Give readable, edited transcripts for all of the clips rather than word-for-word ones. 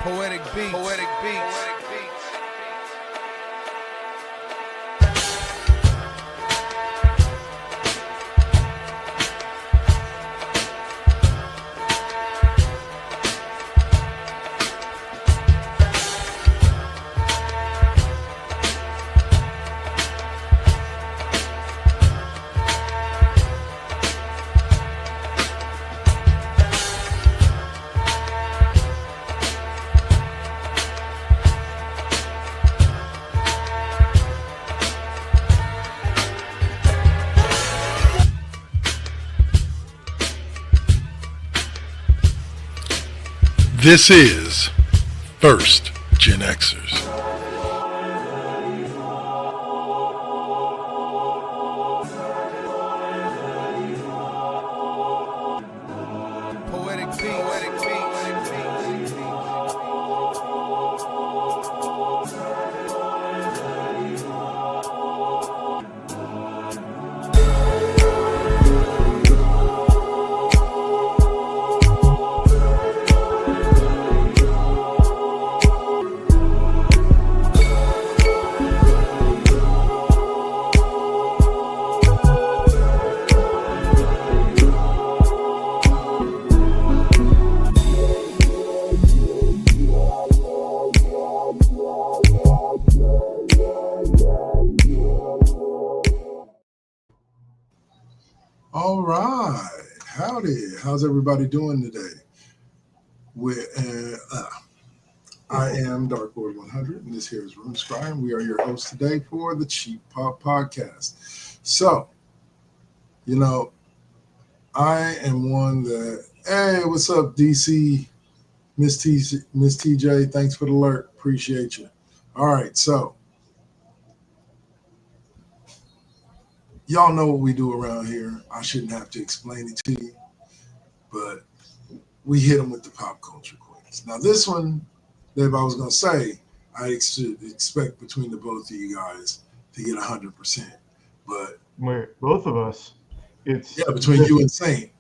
Poetic beats. Poetic beats. This is First GenXers. Poetic beats. Poetic beats. All right. Howdy. How's everybody doing today? I am Dark Lord 100, and this here is Room Scry, and we are your hosts today for the Cheap Pop Podcast. So, I am one that, hey, what's up, DC? Miss TJ, thanks for the alert. Appreciate you. All right, so y'all know what we do around here. I shouldn't have to explain it to you, but we hit them with the pop culture quiz. Now, this one, Dave, I was going to say, I expect between the both of you guys to get 100%. But both of us, between you and Saint,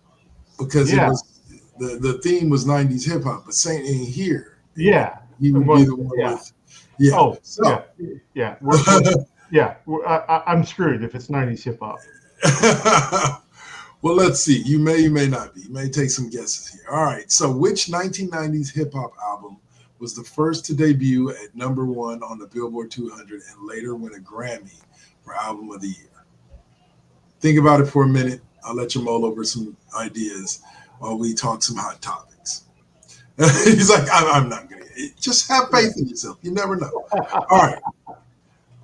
because it was the theme was 90s hip hop, but Saint ain't here. Yeah, he would be the one with. Yeah. Oh, so. yeah. I'm screwed if it's 90s hip hop. Well, let's see. You may not be. You may take some guesses here. All right. So, which 1990s hip hop album was the first to debut at number 1 on the Billboard 200 and later win a Grammy for Album of the Year? Think about it for a minute. I'll let you mull over some ideas while we talk some hot topics. He's like, I'm not going to. Just have faith in yourself. You never know. All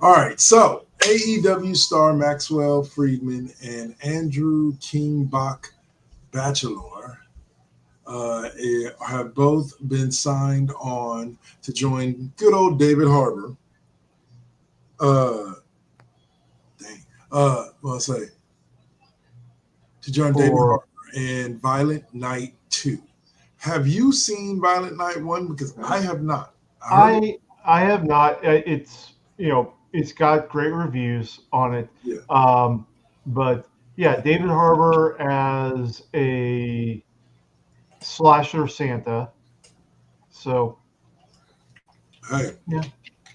right. So, AEW star Maxwell Friedman and Andrew Kingbach Bachelor have both been signed on to join good old David Harbour. To join David Harbour in Violent Night 2. Have you seen Violent Night 1? Because I have not. I have not. It's got great reviews on it. Yeah. But yeah, David Harbour as a slasher Santa. So hey, yeah,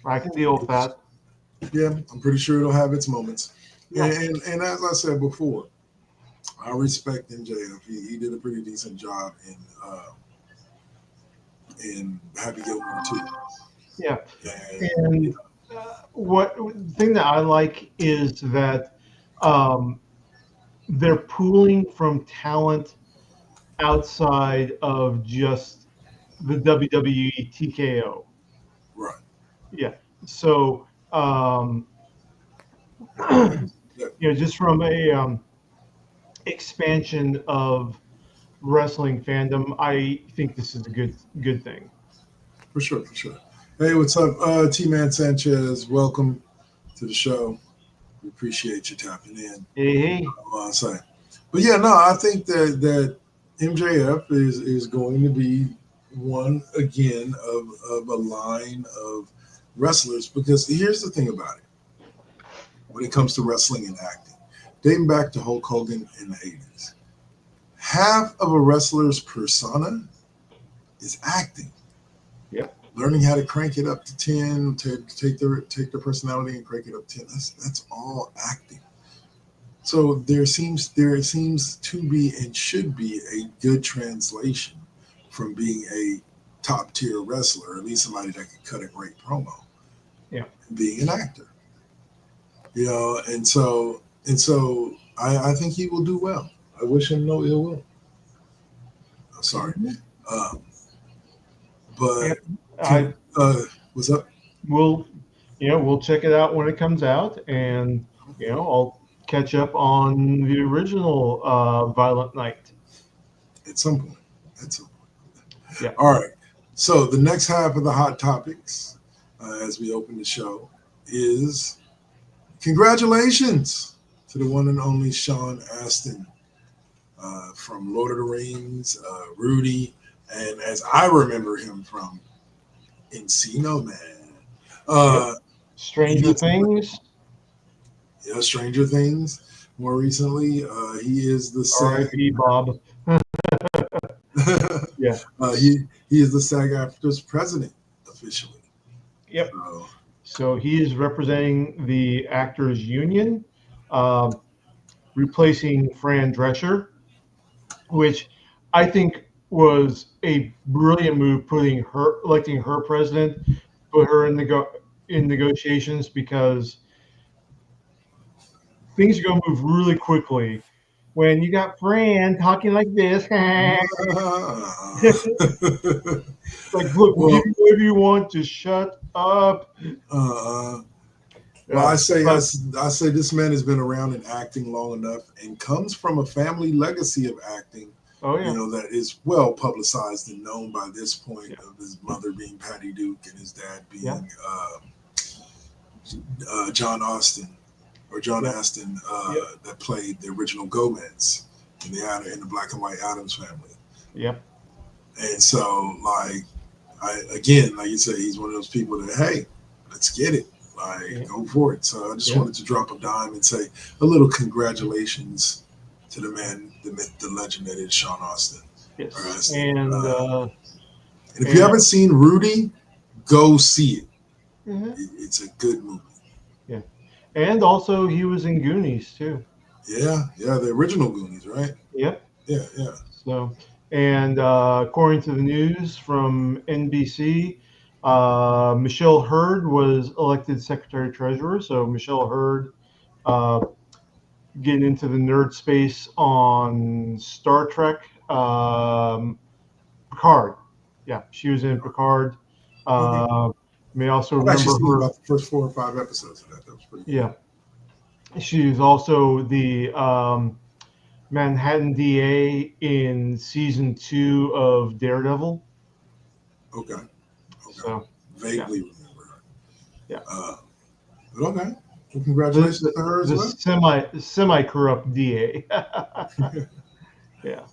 I can deal with that. Yeah, I'm pretty sure it'll have its moments. Yeah. And as I said before, I respect MJF. He did a pretty decent job in Happy Gilmore 2. Yeah. And the thing that I like is that they're pooling from talent outside of just the WWE TKO. Right. Yeah. So, just from a expansion of wrestling fandom, I think this is a good thing. For sure. Hey, what's up, T-Man Sanchez? Welcome to the show. We appreciate you tapping in. Hey. But yeah, no, I think that MJF is going to be one again of a line of wrestlers, because here's the thing about it. When it comes to wrestling and acting, dating back to Hulk Hogan in the 80s, half of a wrestler's persona is acting. Yep. learning how to crank it up to 10, to take their personality and crank it up 10. That's all acting. So there seems to be and should be a good translation from being a top tier wrestler, or at least somebody that can cut a great promo, being an actor. And so I think he will do well. I wish him no ill will. I'm sorry. But what's up? We'll check it out when it comes out, and I'll catch up on the original Violent Night at some point. Yeah. All right. So the next half of the hot topics, as we open the show, is congratulations to the one and only Sean Astin from Lord of the Rings, Rudy, and as I remember him from Encino Man. Stranger Things. Yeah, Stranger Things. More recently, he is the R.I.P. Bob. Yeah. He is the SAG-AFTRA's president officially. Yep. So he is representing the Actors Union, replacing Fran Drescher, which I think was a brilliant move, electing her president, put her in negotiations, because things are going to move really quickly when you got Fran talking like this. Like, look, we'll give you whatever you want, just shut up. Well, I say this man has been around in acting long enough and comes from a family legacy of acting. Oh, yeah. That is well publicized and known by this point, of his mother being Patty Duke and his dad being John Astin, that played the original Gomez in the Black and White Addams family. Yep. And so, like you say, he's one of those people that, hey, let's get it. Go for it. So I just wanted to drop a dime and say a little congratulations to the man, the myth, the legend that is Sean Astin. Yes. And if you haven't seen Rudy, go see it. Mm-hmm. It's a good movie. Yeah. And also he was in Goonies too. Yeah, the original Goonies, right? Yep. Yeah. So, and according to the news from NBC, Michelle Hurd was elected Secretary Treasurer. So Michelle Hurd, getting into the nerd space on Star Trek, Picard. Yeah, she was in Picard. May also remember her about the first 4 or 5 episodes of that. That was pretty good. Yeah. She's also the Manhattan DA in season 2 of Daredevil. Okay. So, vaguely remember her. Yeah. But okay. Well, congratulations to her as well. Semi corrupt DA. Yeah.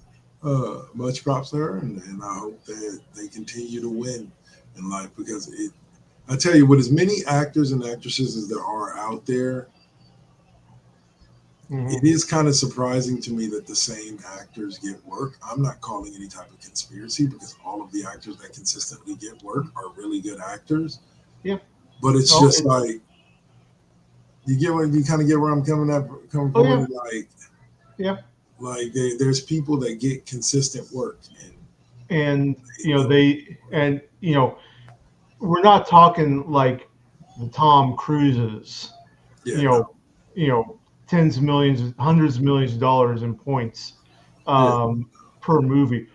Much props to her, and I hope that they continue to win in life, because I tell you, with as many actors and actresses as there are out there, it is kind of surprising to me that the same actors get work. I'm not calling any type of conspiracy, because all of the actors that consistently get work are really good actors. Yeah. But it's just like, you kind of get where I'm coming from. Like, yeah. Like there's people that get consistent work, and we're not talking like the Tom Cruises, tens of millions, hundreds of millions of dollars in points per movie.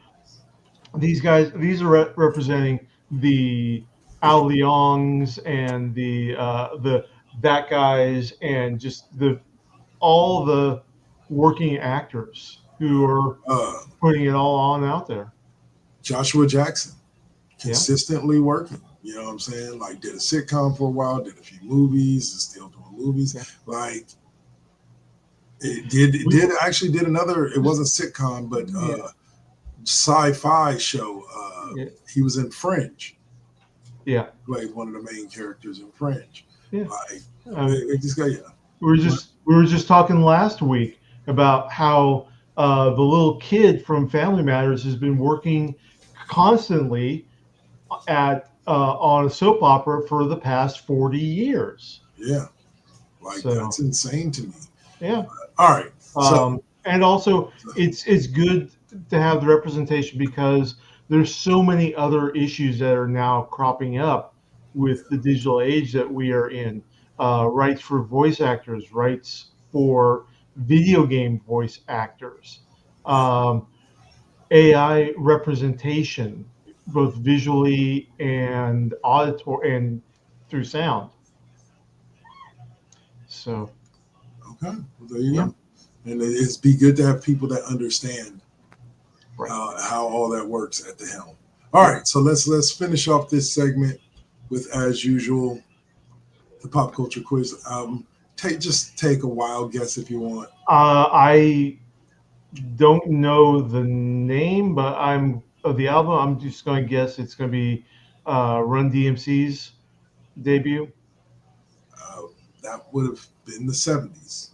These are representing the Al Leongs and the that guys, and just all the working actors who are putting it all on out there. Joshua Jackson, consistently working. You know what I'm saying? Like, did a sitcom for a while, did a few movies, is still doing movies. Yeah. Like, it did another. It wasn't a sitcom, but sci-fi show. He was in Fringe. Yeah, played one of the main characters in Fringe. Yeah, like we were just talking last week about how the little kid from Family Matters has been working constantly at on a soap opera for the past 40 years. Yeah, like So, that's insane to me. yeah. All right, so And also, it's good to have the representation because there's so many other issues that are now cropping up with the digital age that we are in. Rights for voice actors, rights for video game voice actors, AI representation, both visually and auditory and through sound. So, okay, well, there you yeah, go. And it's be good to have people that understand right. how all that works at the helm. All right, so let's finish off this segment with, as usual, the pop culture quiz album. Take a wild guess if you want. I don't know the name, but I'm of the album. I'm just going to guess it's going to be Run DMC's debut. That would have been the 70s.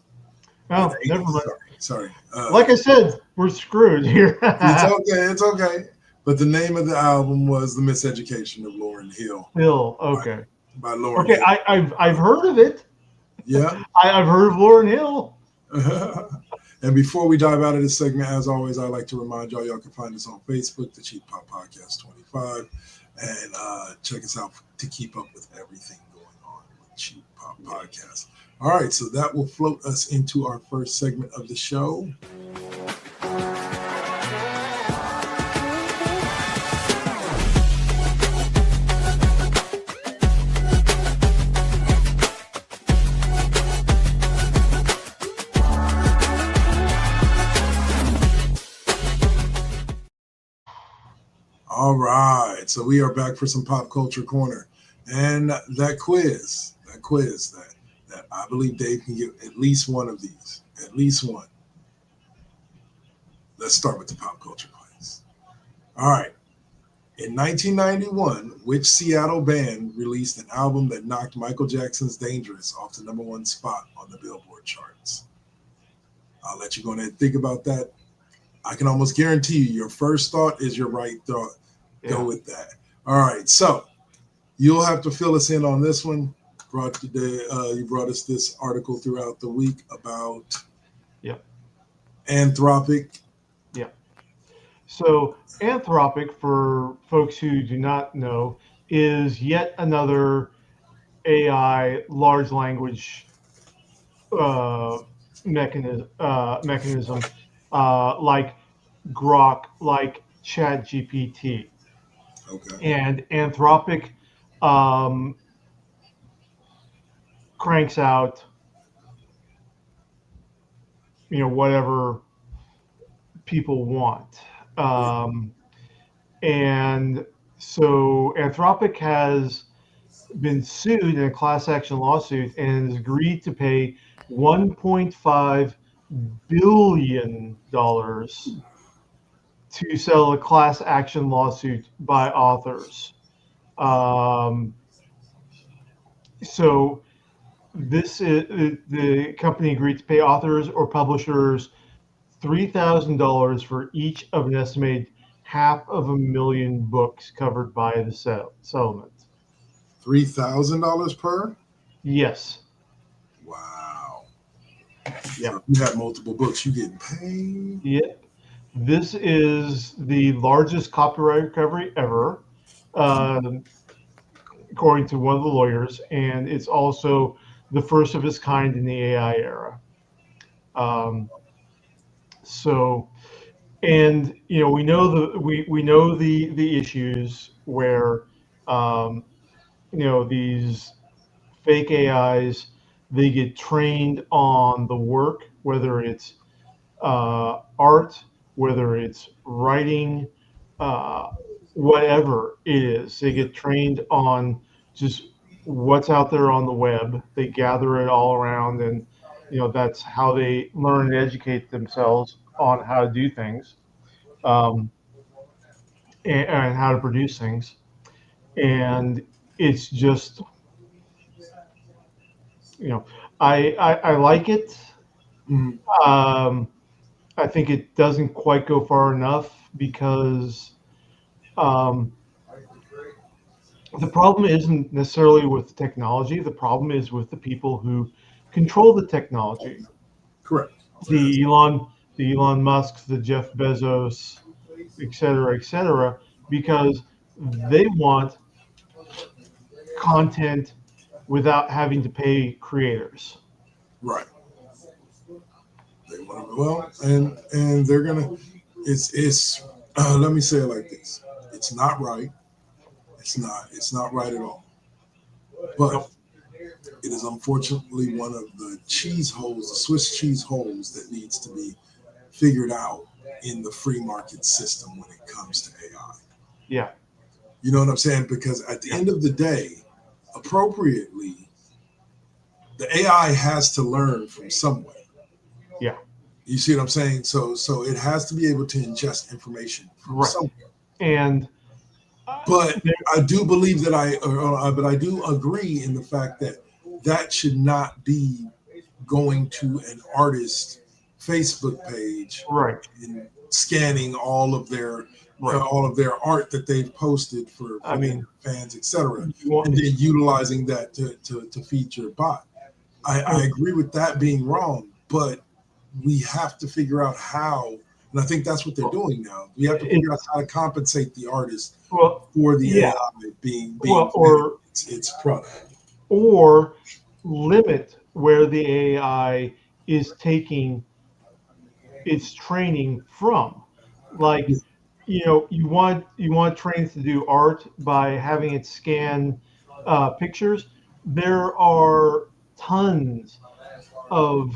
Oh, never 80s, mind. sorry. Like I said, we're screwed here. It's okay. But the name of the album was The Miseducation of Lauryn Hill. Hill. Okay. By Lauryn Okay. Hill. I've heard of it. Yeah. I've heard of Lauryn Hill. And before we dive out of this segment, as always, I'd like to remind y'all can find us on Facebook, the Cheap Pop Podcast 25, and check us out to keep up with everything going on with Cheap Pop Podcast. All right, so that will float us into our first segment of the show. All right, so we are back for some Pop Culture Corner. And that quiz that I believe Dave can get at least one of these, at least one. Let's start with the Pop Culture quiz. All right. In 1991, which Seattle band released an album that knocked Michael Jackson's Dangerous off the #1 spot on the Billboard charts? I'll let you go ahead and think about that. I can almost guarantee you your first thought is your right thought. Yeah. Go with that. All right. So you'll have to fill us in on this one. You brought us this article throughout the week about Anthropic. Yeah. So Anthropic, for folks who do not know, is yet another AI large language mechanism like Grok, like ChatGPT. Okay. And Anthropic cranks out, whatever people want. And so Anthropic has been sued in a class action lawsuit and has agreed to pay $1.5 billion to settle a class action lawsuit by authors. So this is the company agreed to pay authors or publishers $3,000 for each of an estimated 500,000 books covered by the settlement. $3,000 per? Yes. Wow. Yeah. So if you have multiple books, you getting paid? Yep. This is the largest copyright recovery ever, according to one of the lawyers, and it's also the first of its kind in the AI era. And we know the issues where these fake AIs, they get trained on the work, whether it's art, whether it's writing, whatever it is. They get trained on just what's out there on the web. They gather it all around, and that's how they learn and educate themselves on how to do things, and how to produce things. And it's just, I like it. Mm-hmm. I think it doesn't quite go far enough because The problem isn't necessarily with technology. The problem is with the people who control the technology. Correct. The Elon, the Elon Musks, the Jeff Bezos, et cetera, because they want content without having to pay creators. Right. They want to, well, and they're gonna. It's. Let me say it like this. It's not right. It's not right at all. But it is unfortunately one of the cheese holes, the Swiss cheese holes that needs to be figured out in the free market system when it comes to AI. Yeah. You know what I'm saying? Because at the end of the day, appropriately, the AI has to learn from somewhere. Yeah. You see what I'm saying? So it has to be able to ingest information from Right. somewhere. And But I do believe that but I do agree in the fact that that should not be going to an artist Facebook page right. and scanning Right. all of their art that they've posted for I mean, their fans, etc., you want, and then utilizing that to feed your bot. I agree with that being wrong, but we have to figure out how, and I think that's what they're doing now. We have to figure out how to compensate the artist well, for the yeah. AI being Well, or its product. or limit where the AI is taking its training from. Like, you want trains to do art by having it scan pictures. There are tons of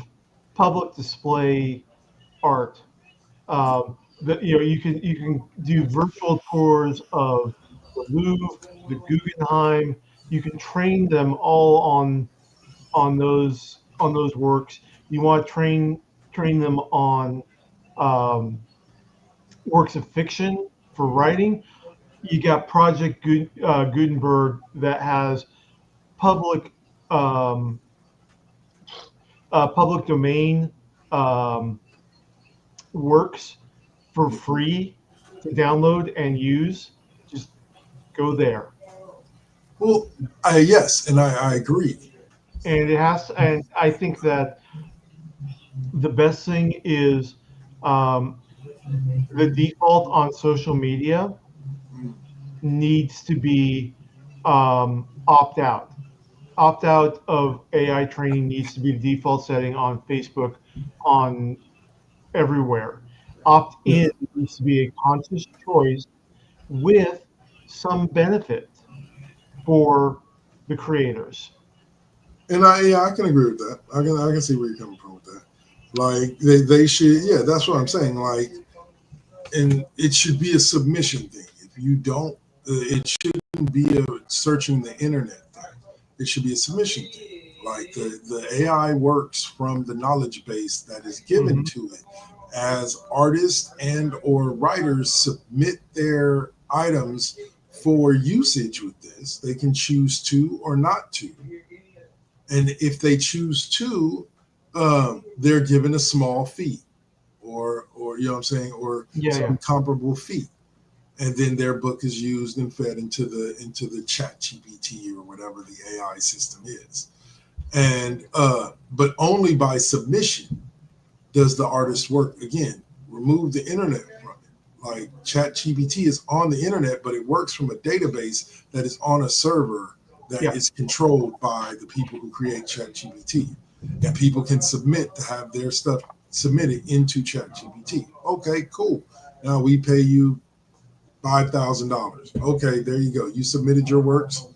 public display art. That you can do virtual tours of the Louvre, the Guggenheim. You can train them all on those works. You want to train them on um, works of fiction for writing. You got Project Gutenberg that has public um, public domain um, works for free to download and use. Just go there. Well, yes, and I agree. And and I think that the best thing is um, the default on social media needs to be opt out. Opt out of AI training needs to be the default setting on Facebook, on everywhere. Opt Yeah. in needs to be a conscious choice with some benefit for the creators. And I can agree with that. I can see where you're coming from with that. Like they should, yeah, that's what I'm saying. Like, and it should be a submission thing. If you don't, it shouldn't be a searching the internet thing. It should be a submission thing. Like the AI works from the knowledge base that is given Mhm. to it. As artists and or writers submit their items for usage with this, they can choose to or not to. And if they choose to, they're given a small fee, or you know what I'm saying, or Yeah, yeah. some comparable fee, and then their book is used and fed into the Chat GPT or whatever the AI system is, and but only by submission does the artist work. Again, remove the internet from it. Like Chat GPT is on the internet, but it works from a database that is on a server that Yeah. is controlled by the people who create ChatGPT. And people can submit to have their stuff submitted into ChatGPT. Okay, cool. Now we pay you $5,000. Okay, there you go. You submitted your works.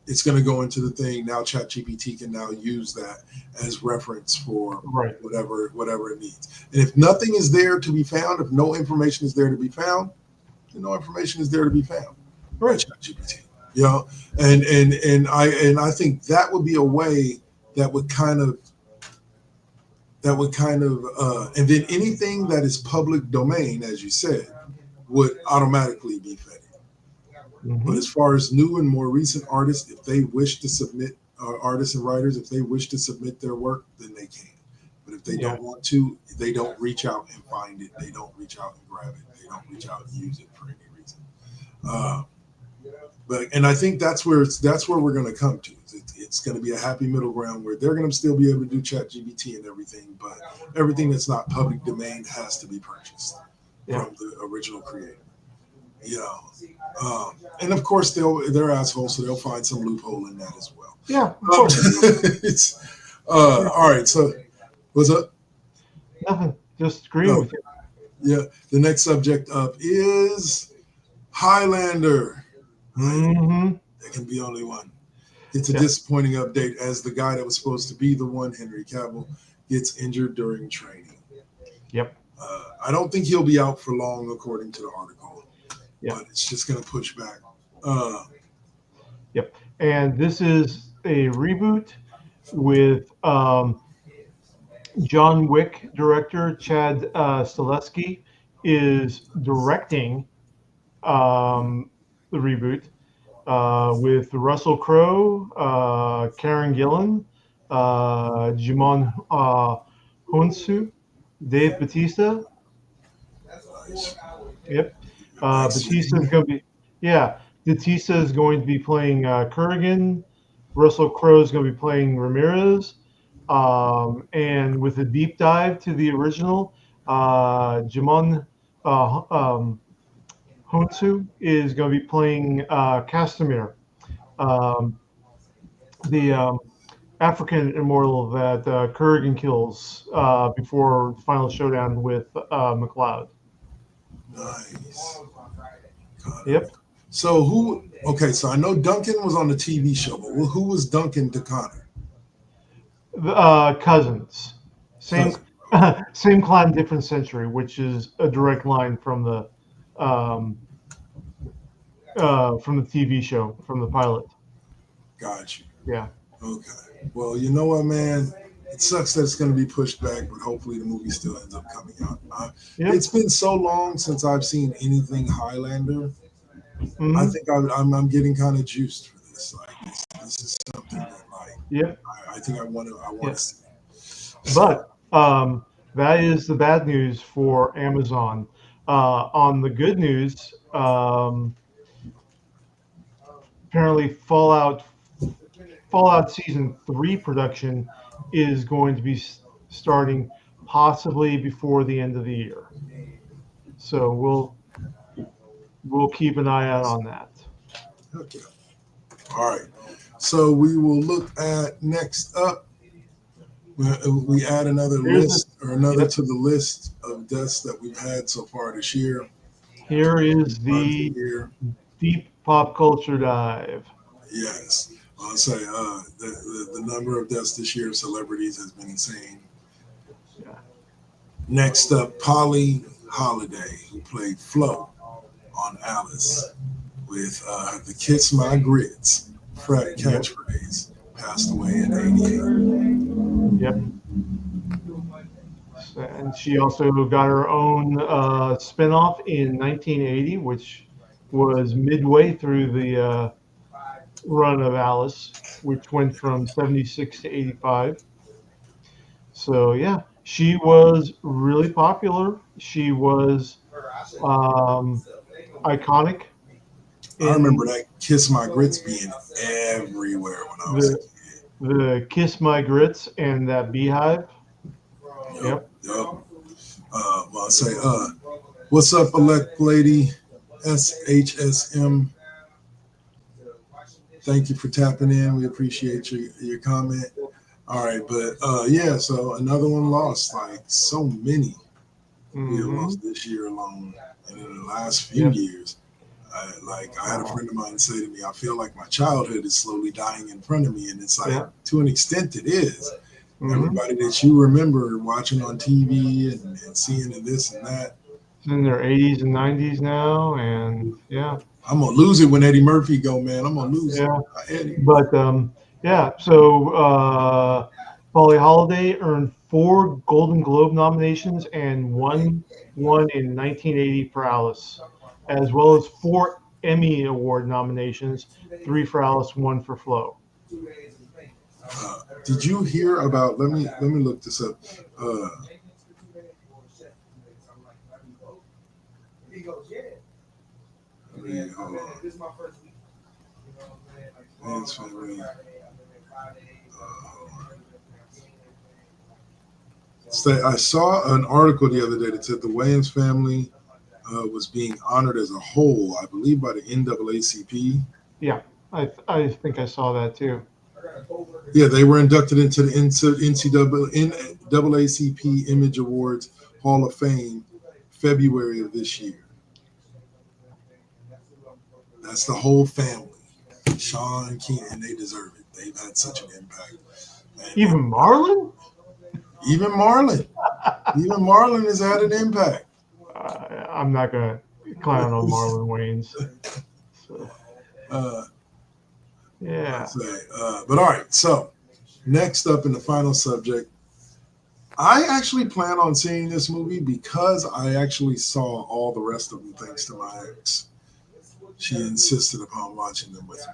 It's going to go into the thing. Now ChatGPT can now use that as reference for Right. whatever it needs. And if nothing is there to be found, if no information is there to be found, then no information is there to be found. Right. ChatGPT. You know, and I think that would be a way that would kind of and then anything that is public domain, as you said, would automatically be vetted. But Mhm. as far as new and more recent artists, if they wish to submit, artists and writers, if they wish to submit their work, then they can. But if they Yeah. don't want to, they don't reach out and find it. They don't reach out and grab it. They don't reach out and use it for any reason. Uh, And I think that's where we're going to come to. It's going to be a happy middle ground where they're going to still be able to do ChatGPT and everything, but everything that's not public domain has to be purchased from the original creator. And of course they're assholes, so they'll find some loophole in that as well. Yeah, of course. All right. So what's up? Nothing. Just agreeing with you. Yeah. The next subject up is Highlander. Mm-hmm. There can be only one. It's a disappointing update as the guy that was supposed to be the one, Henry Cavill, gets injured during training. Yep. I don't think he'll be out for long, according to the article. Yep. But it's just going to push back. Yep. And this is a reboot with John Wick director Chad Stahelski is directing the reboot with Russell Crowe, Karen Gillan, Jimon Honsu, Dave Bautista. Yep. Batista is going to be, Batista is going to be playing Kurgan. Russell Crowe is going to be playing Ramirez. And with a deep dive to the original, Jimon Honsu is going to be playing Castamir, the African immortal that Kurgan kills before the final showdown with McLeod. Nice. Yep. So so I know Duncan was on the TV show, but who was Duncan to Connor? Cousins. Same clan, different century, which is a direct line from the TV show, from the pilot. Got you. Yeah. Okay. Well, you know what, man? It sucks that it's going to be pushed back, but hopefully the movie still ends up coming out. It's been so long since I've seen anything Highlander. Mm-hmm. I think I'm getting kind of juiced for this. Like this is something that I think I want to see. But that is the bad news for Amazon. On the good news, apparently Fallout Season 3 production is going to be starting possibly before the end of the year. So we'll keep an eye out on that. Okay. All right. So we will look at next up. We add another list to the list of deaths that we've had so far this year. Here is the deep pop culture dive. Yes. I'll say the number of deaths this year of celebrities has been insane. Yeah. Next up, Polly Holiday, who played Flo on Alice with the Kiss My Grits catchphrase, passed away at 88. Yep. And she also got her own spinoff in 1980, which was midway through the run of Alice, which went from 76 to 85. So yeah, she was really popular. She was iconic. I remember that Kiss My Grits being everywhere when I was a kid. The Kiss My Grits and that beehive. Yep. Well, I'll say, what's up, elect lady SHSM? Thank you for tapping in. We appreciate your comment. All right, but so another one lost. Like so many we have lost this year alone, and in the last few years. I had a friend of mine say to me, I feel like my childhood is slowly dying in front of me. And it's like, to an extent it is. Everybody that you remember watching on TV and seeing and this and that. In their 80s and 90s now. And I'm going to lose it when Eddie Murphy go, man. I'm going to lose it. But so Polly Holiday earned 4 Golden Globe nominations and one in 1980 for Alice, as well as 4 Emmy Award nominations, 3 for Alice, 1 for Flo. Did you hear about? Let me look this up. Wayans family. I saw an article the other day that said the Wayans family was being honored as a whole, I believe, by the NAACP. Yeah, I think I saw that too. Yeah, they were inducted into the NAACP Image Awards Hall of Fame February of this year. That's the whole family. Sean, Keenan, and they deserve it. They've had such an impact. Even Marlon? Even Marlon. Even Marlon has had an impact. I'm not going to clown on Marlon Wayans. So, yeah. But all right, so next up in the final subject, I actually plan on seeing this movie because I actually saw all the rest of them thanks to my ex. She insisted upon watching them with me.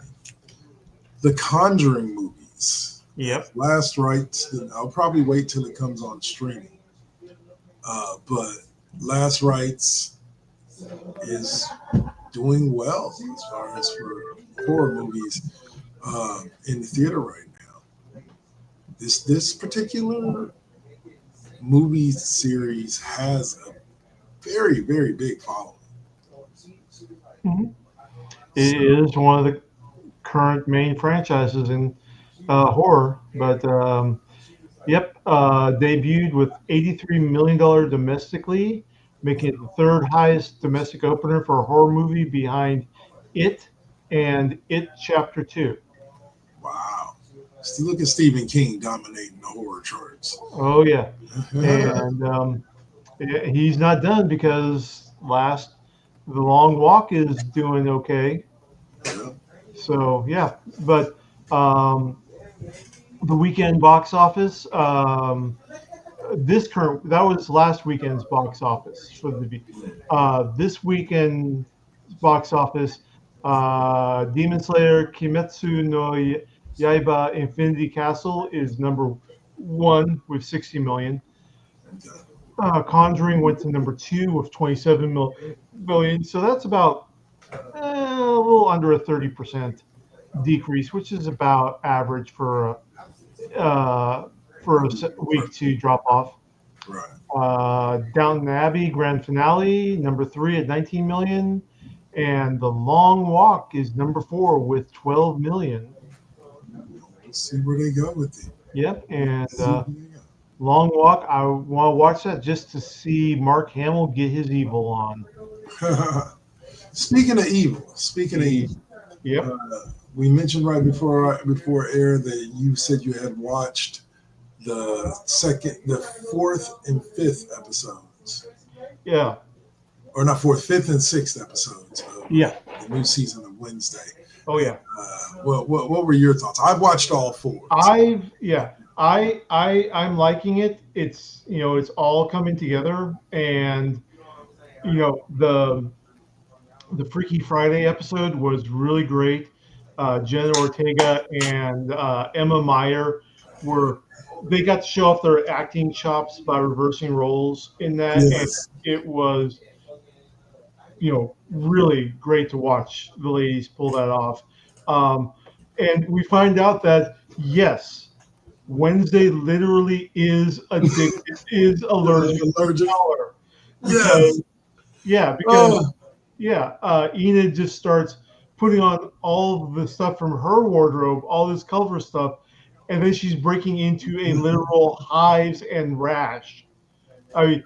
The Conjuring movies. Yep. Last Rites. I'll probably wait till it comes on streaming. But Last Rites is doing well as far as for horror movies in the theater right now. This particular movie series has a very, very big following. Mm-hmm. It is one of the current main franchises in horror, but debuted with $83 million domestically, making it the third highest domestic opener for a horror movie behind It and It Chapter 2. Wow. Still look at Stephen King dominating the horror charts. Oh, yeah. And he's not done because The Long Walk is doing okay. Yeah. So, yeah. But the weekend box office, that was last weekend's box office for this weekend box office. Demon Slayer Kimetsu no Yaiba Infinity Castle is number 1 with 60 million. Conjuring went to number 2 with 27 million. So that's about a little under a 30% decrease, which is about average for a week 2 drop off. Right. Downton Abbey grand finale number 3 at 19 million, and The Long Walk is number 4 with 12 million. Let's see where they go with it. Yep, and Long Walk, I want to watch that just to see Mark Hamill get his evil on. Speaking of evil, Yep. We mentioned right before air that you said you had watched the 4th and 5th episodes. Yeah. Or not 4th, 5th and 6th episodes of Yeah. the new season of Wednesday. Oh yeah. What were your thoughts? I've watched all 4. I'm liking it. It's it's all coming together, and the Freaky Friday episode was really great. Jenna Ortega and Emma Meyer they got to show off their acting chops by reversing roles in that. Yes. And it was, really great to watch the ladies pull that off. And we find out that, yes, Wednesday literally is addicted, is allergic to color. Because Enid just starts putting on all the stuff from her wardrobe, all this color stuff, and then she's breaking into a literal hives and rash. I mean,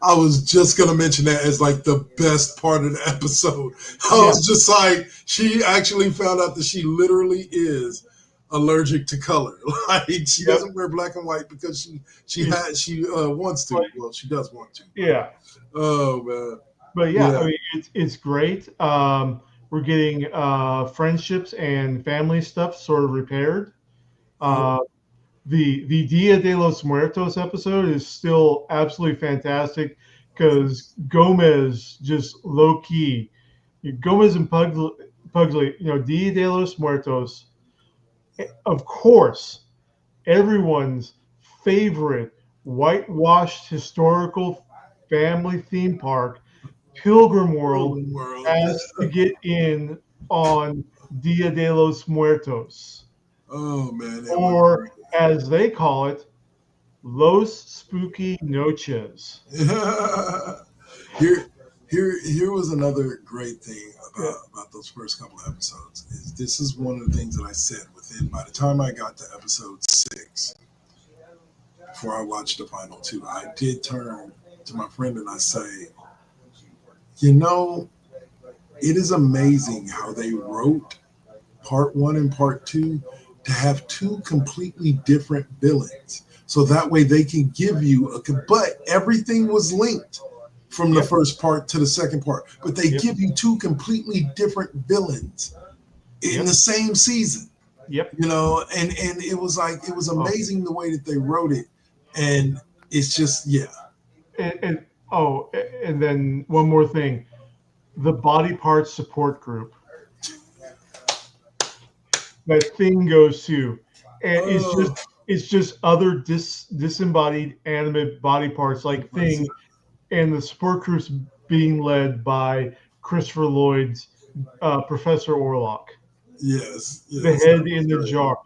I was just gonna mention that as like the best part of the episode. I was just like, she actually found out that she literally is allergic to color. Like she doesn't wear black and white because she wants to. Well, she does want to. Yeah. Oh man. But I mean, it's great. We're getting friendships and family stuff sort of repaired. The Dia de los Muertos episode is still absolutely fantastic because Gomez just low key. Gomez and Pugsley, Dia de los Muertos, of course, everyone's favorite whitewashed historical family theme park, Pilgrim World, has to get in on Dia de los Muertos, Oh man, that or as they call it, Los Spooky Noches. Here was another great thing Yeah. about those first couple of episodes. Is this is one of the things that I said within by the time I got to episode 6, before I watched the final 2, I did turn to my friend and I say, you know, it is amazing how they wrote part 1 and part 2 to have 2 completely different villains. So that way they can give you but everything was linked from the first part to the second part. But they give you 2 completely different villains in the same season. Yep. You know, and it was like, it was amazing the way that they wrote it. And it's just, And then one more thing. The body parts support group that thing goes to, and it's just other disembodied animate body parts like Thing, and the support group's being led by Christopher Lloyd's Professor Orlok. Yes, The head in the jar.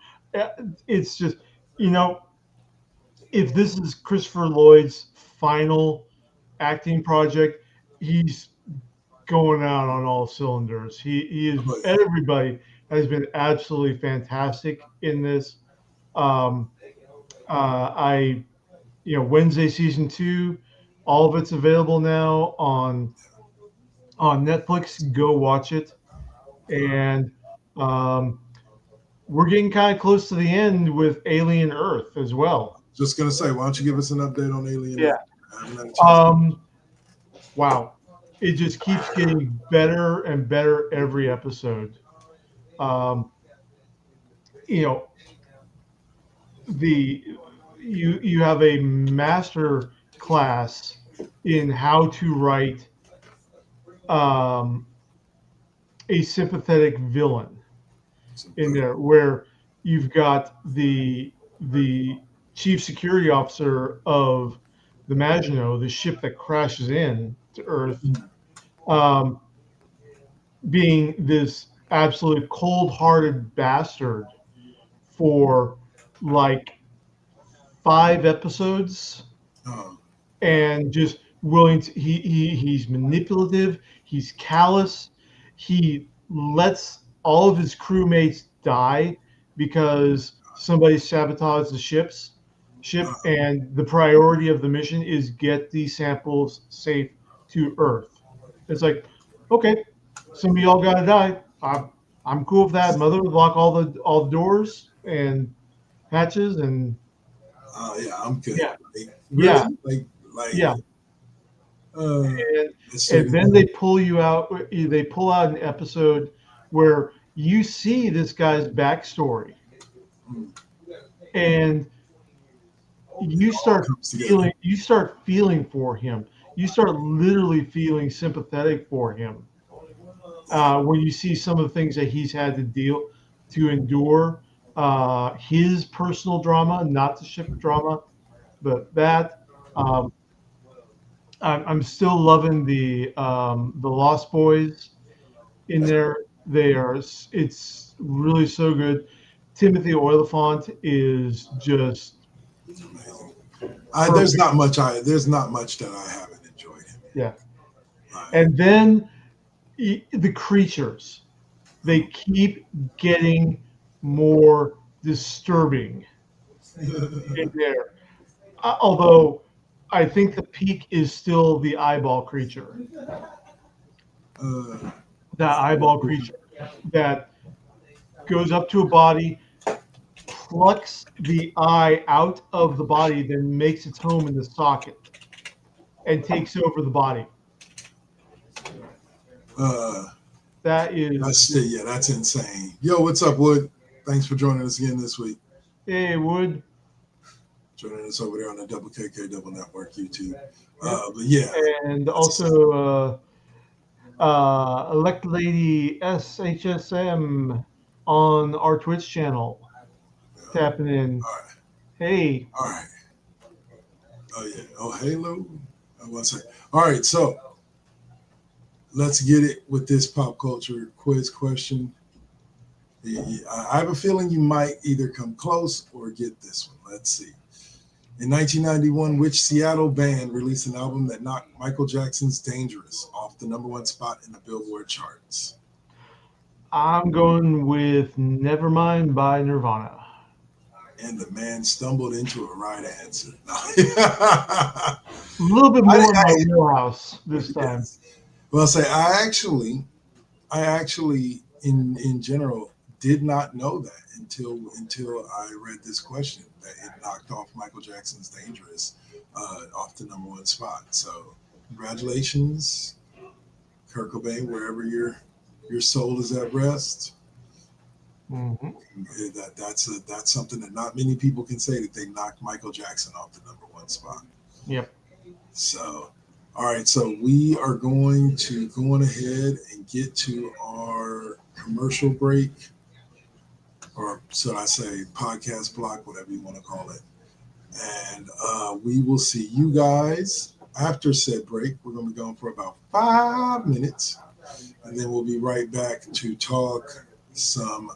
It's just, if this is Christopher Lloyd's final acting project, he's going out on all cylinders. He is. Everybody has been absolutely fantastic in this. Wednesday season 2, all of it's available now on Netflix. Go watch it, and we're getting kind of close to the end with Alien Earth as well. Just gonna say, why don't you give us an update on Alien? Yeah. Wow. It just keeps getting better and better every episode. You have a master class in how to write a sympathetic villain in there, where you've got the chief security officer of the Maginot, the ship that crashes in to Earth, being this absolute cold-hearted bastard for like 5 episodes, and just willing to, he's manipulative, he's callous, he lets all of his crewmates die because somebody sabotaged the ship, and the priority of the mission is get these samples safe to Earth. It's like, okay, some of y'all gotta die. I'm cool with that. Mother would lock all the doors and hatches, and I'm good. Yeah. Really? Yeah. And then they pull you out. They pull out an episode where you see this guy's backstory, and you start feeling. You start feeling for him. You start literally feeling sympathetic for him. When you see some of the things that he's had to endure, his personal drama, not the ship drama, but that. I'm still loving the Lost Boys in there. It's really so good. Timothy Olyphant is just. There's not much that I haven't enjoyed him. Yeah, and then the creatures, they keep getting more disturbing in there. Although I think the peak is still the eyeball creature. That eyeball creature that goes up to a body, plucks the eye out of the body, then makes its home in the socket and takes over the body. That's insane. Yo, what's up, Wood? Thanks for joining us again this week. Hey, Wood. Joining us over there on the Double KK Double Network YouTube. But yeah. And also Elect Lady SHSM on our Twitch channel. Tapping in. All right. Hey. All right. Oh, yeah. Oh, Halo. One second. All right. So let's get it with this pop culture quiz question. I have a feeling you might either come close or get this one. Let's see. In 1991, which Seattle band released an album that knocked Michael Jackson's Dangerous off the #1 spot in the Billboard charts? I'm going with Nevermind by Nirvana. And the man stumbled into a right answer. A little bit more in my wheelhouse this time. Yes. Well, say I actually, in general, did not know that until I read this question, that it knocked off Michael Jackson's Dangerous off the #1 spot. So congratulations, Kurt Cobain, wherever your soul is at rest. Mm-hmm. That's something that not many people can say, that they knocked Michael Jackson off the #1 spot. Yep. So, all right. So we are going to go on ahead and get to our commercial break, or should I say podcast block, whatever you want to call it. And we will see you guys after said break. We're going to be going for about 5 minutes, and then we'll be right back to talk some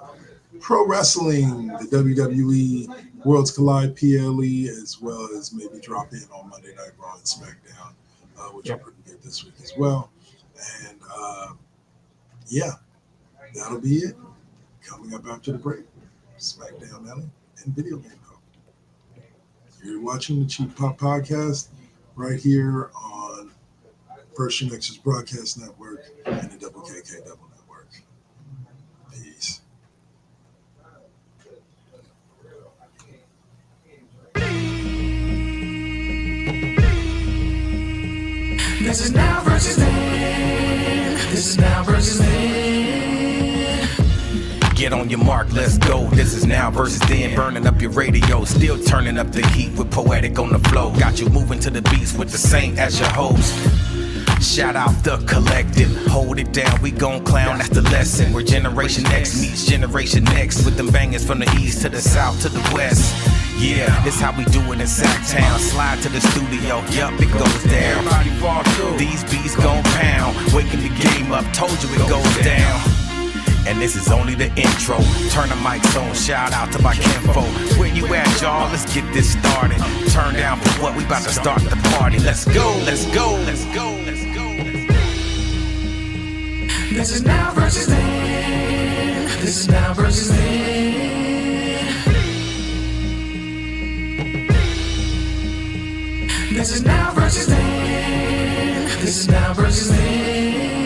pro wrestling, the WWE Worlds Collide PLE, as well as maybe drop in on Monday Night Raw and SmackDown, which are pretty good this week as well. And yeah, that'll be it. Coming up after the break, SmackDown Alley and Video Game Talk. You're watching the Cheap Pop Podcast right here on First GenXers Broadcast Network and the WKK Double Network. Peace. This is now versus then. This is now versus then. Get on your mark, let's go. This is now versus then. Burning up your radio, still turning up the heat with Poetic on the flow. Got you moving to the beats with the Saint as your host. Shout out the collective, hold it down, we gon' clown, that's the lesson. Where Generation X meets Generation Next, with them bangers from the east to the south to the west. Yeah, this how we do it in Sacktown. Slide to the studio, yup, it goes down. Everybody fall through. These beats gon' pound, waking the game up, told you it goes down. And this is only the intro. Turn the mics on, shout out to my kinfo. Where you at, y'all? Let's get this started. Turn down for what? We about to start the party. Let's go, let's go, let's go, let's go. This is now versus then. This is now versus then. This is now versus then. This is now versus then.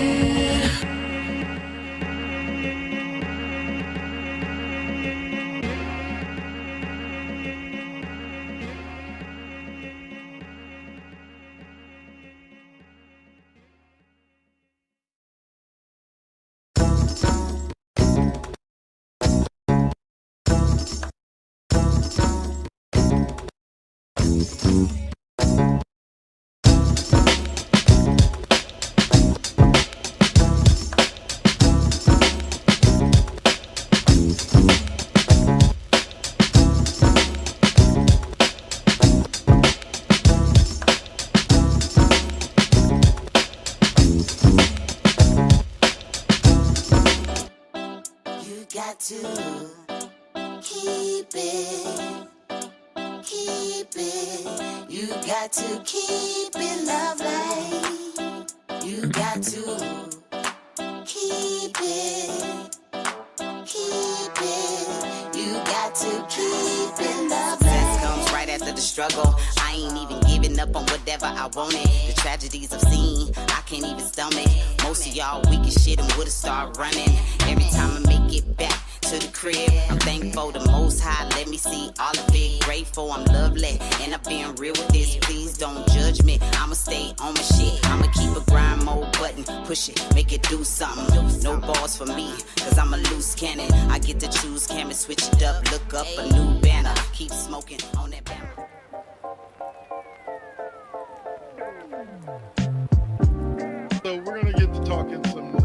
So we're going to get to talking some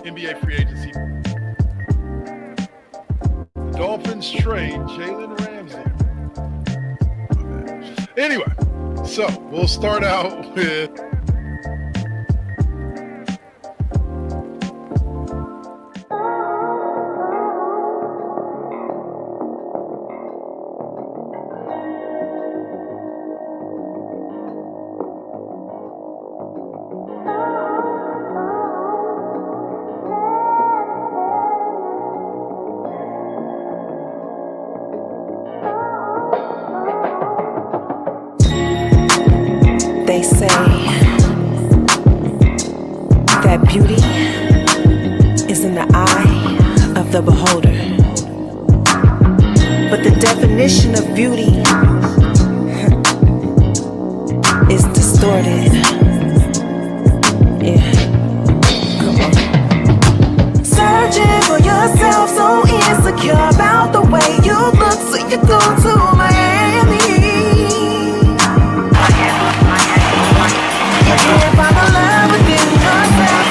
NBA free agency. Dolphins trade Jalen Ramsey. Anyway, so we'll start out with Beauty is in the eye of the beholder. But the definition of beauty is distorted. Yeah, come on. Searching for yourself, so insecure about the way you look, so you go to Miami. You can't find the love within yourself.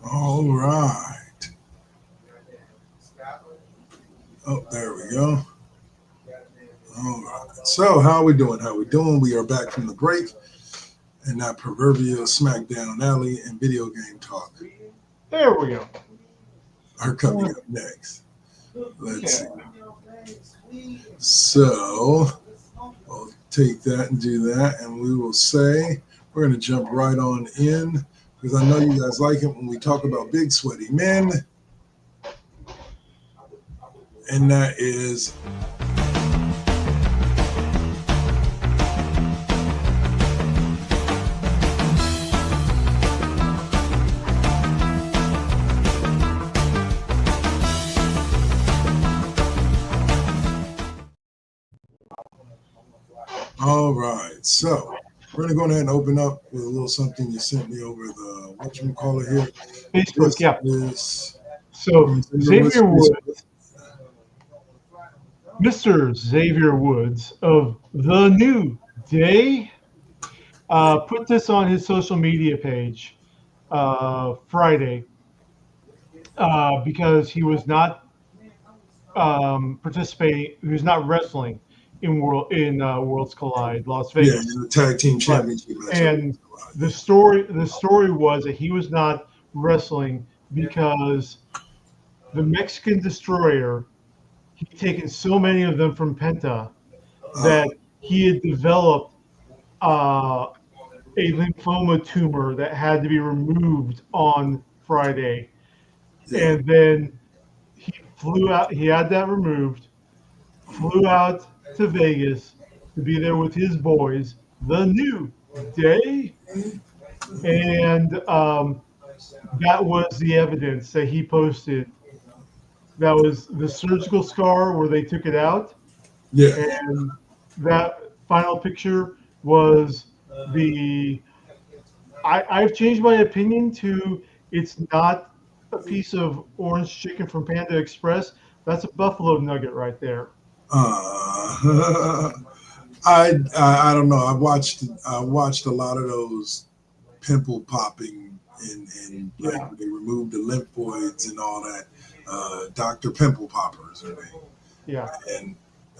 All right. Oh, there we go. All right. So how we doing? How we doing? We are back from the break and that proverbial SmackDown alley and video game talk There we go. are coming up next. Let's see. So I'll take that and do that, and we will say we're going to jump right on in because I know you guys like it when we talk about big sweaty men. And that is all right. So we're gonna go ahead and open up with a little something you sent me over the whatchamacallit here. Facebook, yeah. Is So Xavier Woods, Mr. Xavier Woods of The New Day, put this on his social media page Friday because he was not participating. He was not wrestling in Worlds Collide, Las yeah, Vegas. in the tag team championship match. And the story was that he was not wrestling because the Mexican Destroyer, he'd taken so many of them from Penta that he had developed a lymphoma tumor that had to be removed on Friday. Yeah. And then he flew out, he had that removed, flew out to Vegas to be there with his boys, The New Day. And that was the evidence that he posted. That was the surgical scar where they took it out. Yeah. And that final picture was I've changed my opinion to it's not a piece of orange chicken from Panda Express. That's a buffalo nugget right there. I don't know. I watched a lot of those pimple popping and like Yeah. they removed the lymphoids and all that. Dr. Pimple Poppers, Yeah. and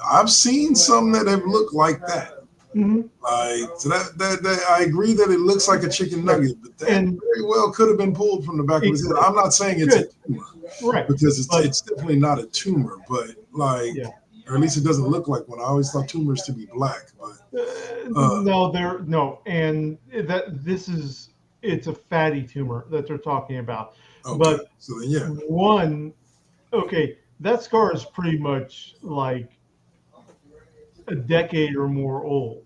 I've seen some that have looked like that. Mm-hmm. Like so that I agree that it looks like a chicken nugget, but that And- very well could have been pulled from the back of his head. I'm not saying it's Good. a tumor, Right. because it's But- definitely not a tumor, but like, Yeah. or at least it doesn't look like one. I always thought tumors to be black, but No, and it's a fatty tumor that they're talking about. okay. But So then, yeah, that scar is pretty much like a decade or more old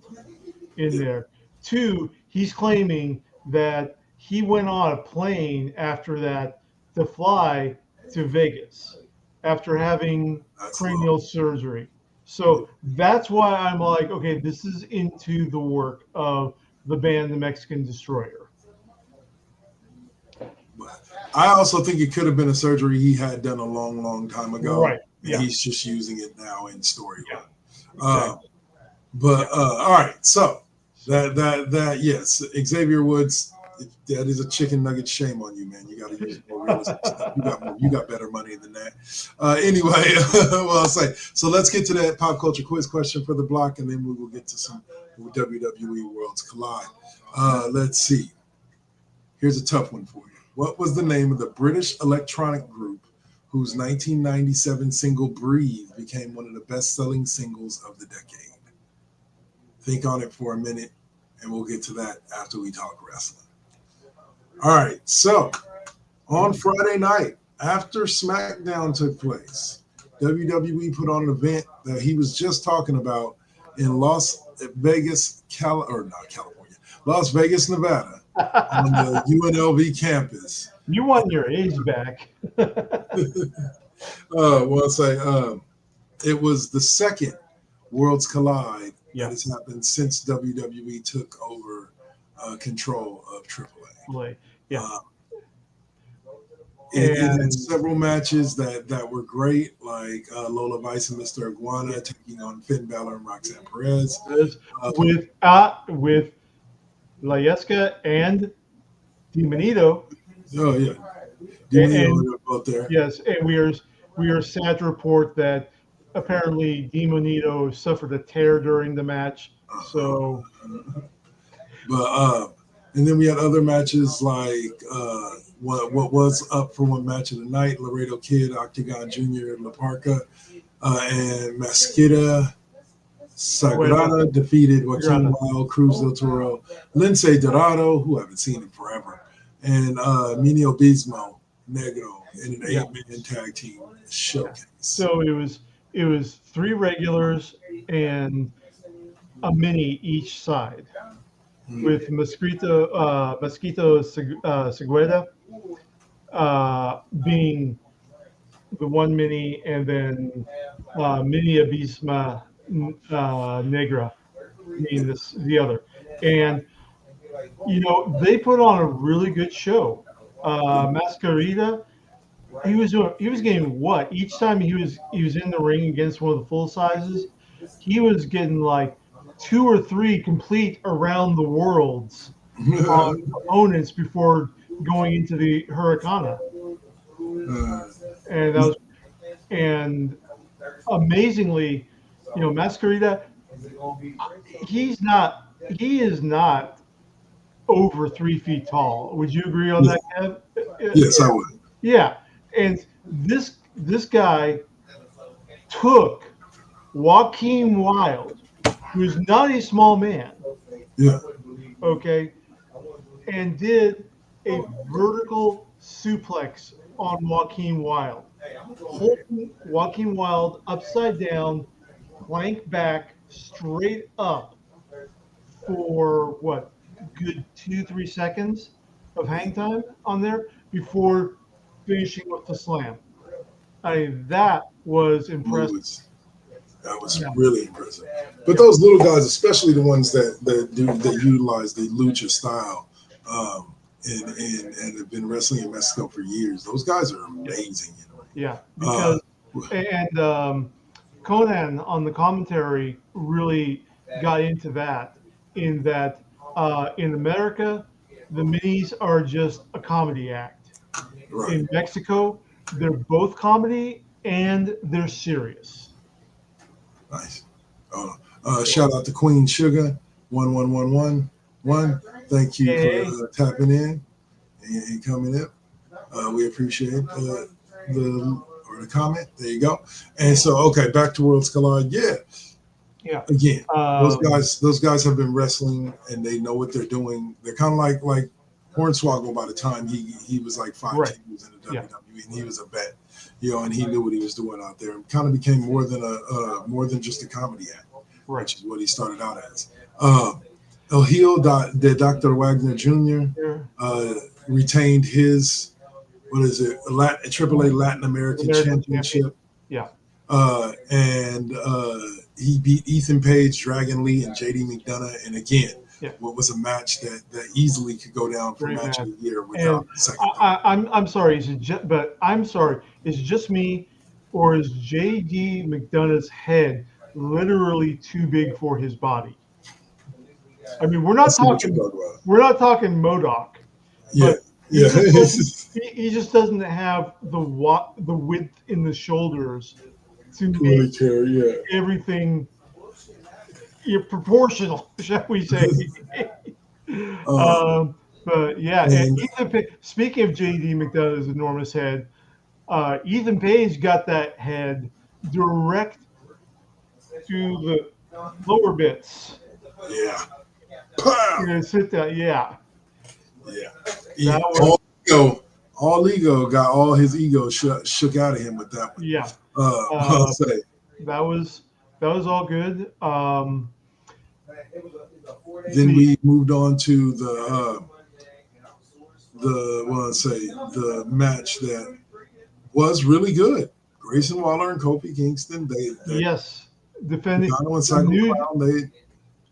in there. Two, he's claiming that he went on a plane after that to fly to Vegas after having That's cranial surgery. So that's why I'm like, okay, this is into the work of the band, the Mexican Destroyer. I also think it could have been a surgery he had done a long, long time ago. Right. And Yeah. he's just using it now in storyline. Yeah. But all right, so that yes, Xavier Woods that is a chicken nugget. Shame on you, man. You got to use more realistic stuff. You got better money than that. Anyway, well, I'll say. So let's get to that pop culture quiz question for the block, and then we will get to some WWE Worlds Collide. Let's see. Here's a tough one for you. What was the name of the British electronic group whose 1997 single "Breathe" became one of the best-selling singles of the decade? Think on it for a minute, and we'll get to that after we talk wrestling. All right, so on Friday night, after SmackDown took place, WWE put on an event that he was just talking about in Las Vegas, Las Vegas, Nevada, on the UNLV campus. You want your age back. Well, say it was the second Worlds Collide Yeah. that has happened since WWE took over control of AAA. Yeah. It had several matches that were great, like Lola Vice and Mr. Iguana taking on Finn Balor and Roxanne Perez. With Layeska and Dimonito. Oh yeah, And- were both there. Yes, and we are sad to report that apparently Dimonito suffered a tear during the match. So, But and then we had other matches like what was up for one match of the night: Laredo Kid, Octagon Jr., La Parca, and Masquita Sagrada defeated Joaquin Wild, Cruz del Toro, Lince Dorado, who I haven't seen in forever, and Minio Bismo Negro in an 8-man tag team showcase. so it was 3 regulars and a mini each side, with Mosquito Segueda being the one mini, and then Mini Abisma Negra being the other. And they put on a really good show. Mascarita, he was getting what each time he was in the ring against one of the full sizes, he was getting like 2 or 3 complete around the worlds on opponents before going into the Hurricane. And that was, and amazingly, Mascarita, he is not over 3 feet tall. Would you agree on that, Kev? Yes, I would. Yeah, and this guy took Joaquin Wild, who's not a small man. Yeah. Okay, and did a vertical suplex on Joaquin Wild, holding Joaquin Wild upside down, plank back, straight up for what, good 2-3 seconds of hang time on there before finishing with the slam. I mean, that was impressive. That was really impressive. But those little guys, especially the ones that utilize the lucha style, and have been wrestling in Mexico for years, those guys are amazing. Yeah, because Conan on the commentary really got into that. In that, in America, the minis are just a comedy act. Right. In Mexico, they're both comedy and they're serious. Nice. Shout out to Queen Sugar 11111. Thank you for tapping in and coming in. We appreciate the comment. There you go. And so, okay, back to Worlds Collide. Yeah. Again, those guys have been wrestling and they know what they're doing. They're kind of like Hornswoggle. By the time he was like 5 Right. years in the WWE, and he was a vet, and he knew what he was doing out there. It kind of became more than just a comedy act, Right. which is what he started out as. El Hill, the Dr. Wagner Jr. Retained his AAA Latin American Championship. Yeah. And he beat Ethan Page, Dragon Lee, and JD McDonough. And again, what was a match that easily could go down for match of the year without a second. I'm sorry, is it just me, or is JD McDonough's head literally too big for his body? I mean, we're not talking MODOK. Yeah, But yeah. he just doesn't have the width in the shoulders to make Really care, yeah. everything proportional, shall we say. But yeah, and And speaking of J.D. McDonough's enormous head, Ethan Page got that head direct to the lower bits. yeah, pow! Sit down. Yeah. Yeah. That was, All ego got all his ego shook out of him with that one. yeah. I'll say. That was all good. Then we moved on to the match that was really good. Grayson Waller and Kofi Kingston. They Yes, defending Pagano and Psycho Clown.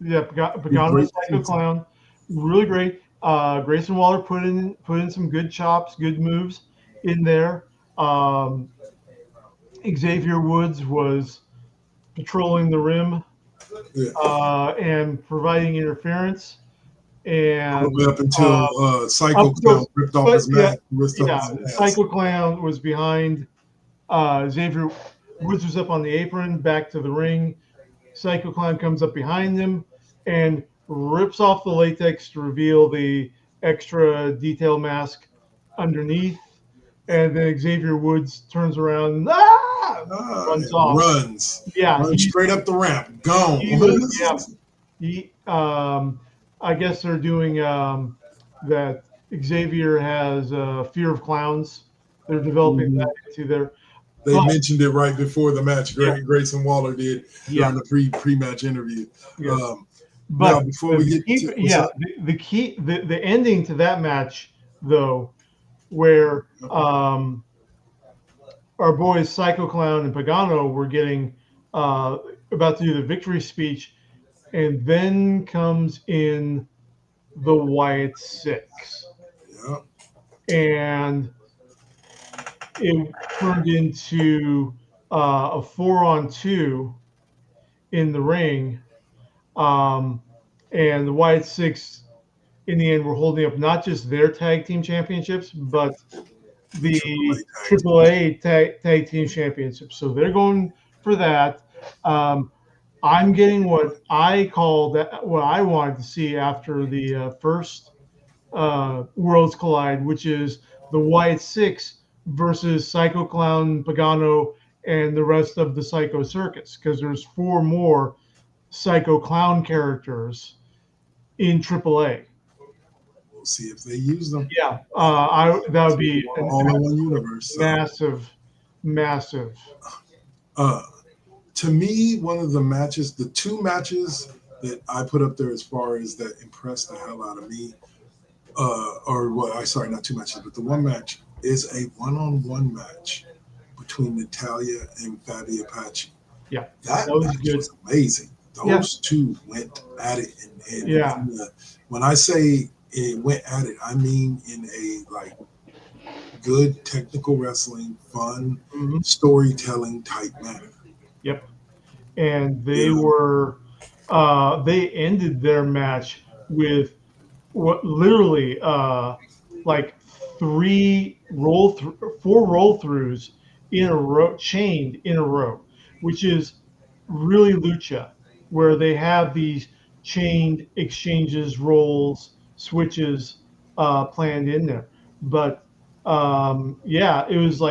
Pagano and Psycho Clown, really great. Grayson Waller put in some good chops, good moves in there. Xavier Woods was patrolling the rim and providing interference. And up until Psycho Clown ripped off his mask. Psycho Clown was behind. Xavier Woods was up on the apron, back to the ring. Psycho Clown comes up behind him and rips off the latex to reveal the extra detail mask underneath. And then Xavier Woods turns around, runs off. Runs straight up the ramp. Gone. I guess they're doing that. Xavier has fear of clowns. They're developing that into their. They mentioned it right before the match. Grayson Waller did on the pre-match interview. Yes. But now, before we get to the ending to that match, though, where our boys Psycho Clown and Pagano were getting about to do the victory speech, and then comes in the Wyatt Six, and it turned into a 4-on-2 in the ring, and the Wyatt Six in the end were holding up not just their tag team championships, but the AAA tag team championships. So they're going for that. I'm getting what I wanted to see after the first Worlds Collide, which is the Wyatt Six versus Psycho Clown, Pagano, and the rest of the Psycho Circus, because there's 4 more Psycho Clown characters in AAA. We'll see if they use them. Yeah, that would be all in one universe. Massive. To me, one of the 2 matches that I put up there as far as that impressed the hell out of me, not 2 matches, but the one match is a one-on-one match between Natalya and Fabi Apache. Yeah, that was good. Was amazing. Those 2 went at it, and when I say it went at it, I mean in a good technical wrestling, fun storytelling type manner. Yep, and they were they ended their match with what literally 4 roll-throughs in a row, chained in a row, which is really lucha, where they have these chained exchanges, rolls, switches planned in there. But it was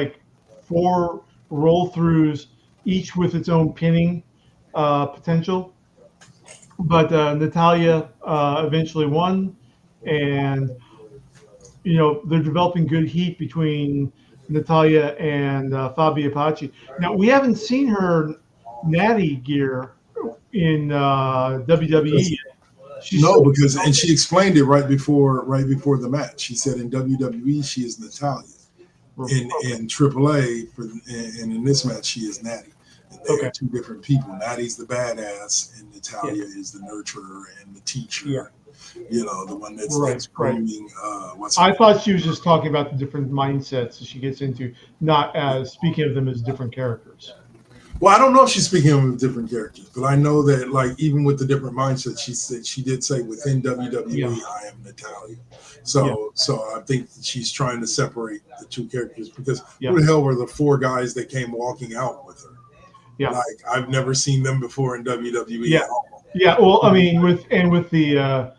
4 roll-throughs, each with its own pinning potential. But Natalya eventually won, and they're developing good heat between Natalya and Fabi Apache. Now, we haven't seen her natty gear in WWE yet. Because she explained it right before the match. She said in WWE she is Natalya, in AAA and in this match she is Natty. They're 2 different people. Natty's the badass, and Natalya is the nurturer and the teacher. Yeah. The one that's grooming. I thought she was just talking about the different mindsets that she gets into, not as speaking of them as different characters. Well, I don't know if she's speaking of different characters, but I know that like even with the different mindsets, she did say within WWE, I am Natalia. So I think that she's trying to separate the two characters because who the hell were the 4 guys that came walking out with her? Yeah, like I've never seen them before in WWE at all. Yeah, well, I mean, with the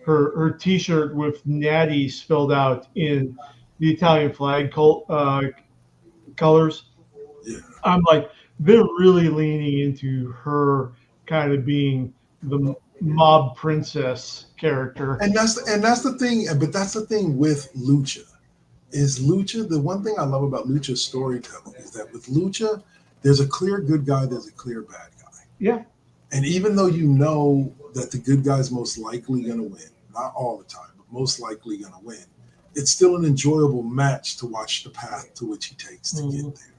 her T-shirt with Natty spelled out in the Italian flag colors. Yeah, I'm like, they're really leaning into her kind of being the mob princess character, and that's the thing. But that's the thing with Lucha. The one thing I love about Lucha's storytelling is that with Lucha, there's a clear good guy, there's a clear bad guy. Yeah. And even though you know that the good guy's most likely going to win, not all the time, but most likely going to win, it's still an enjoyable match to watch the path to which he takes to get there.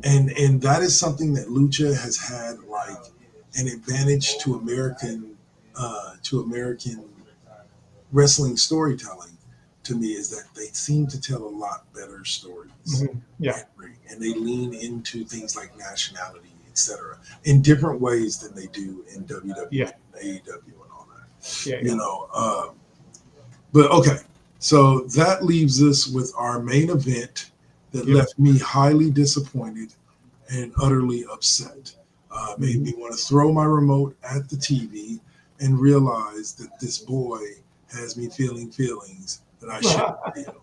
And that is something that Lucha has had like an advantage to American wrestling storytelling. To me, is that they seem to tell a lot better stories. Mm-hmm. Yeah, and they lean into things like nationality, etc., in different ways than they do in WWE and AEW and all that. Yeah, you know. But okay, so that leaves us with our main event that left me highly disappointed and utterly upset. Made me want to throw my remote at the TV and realize that this boy has me feeling feelings that I shouldn't feel.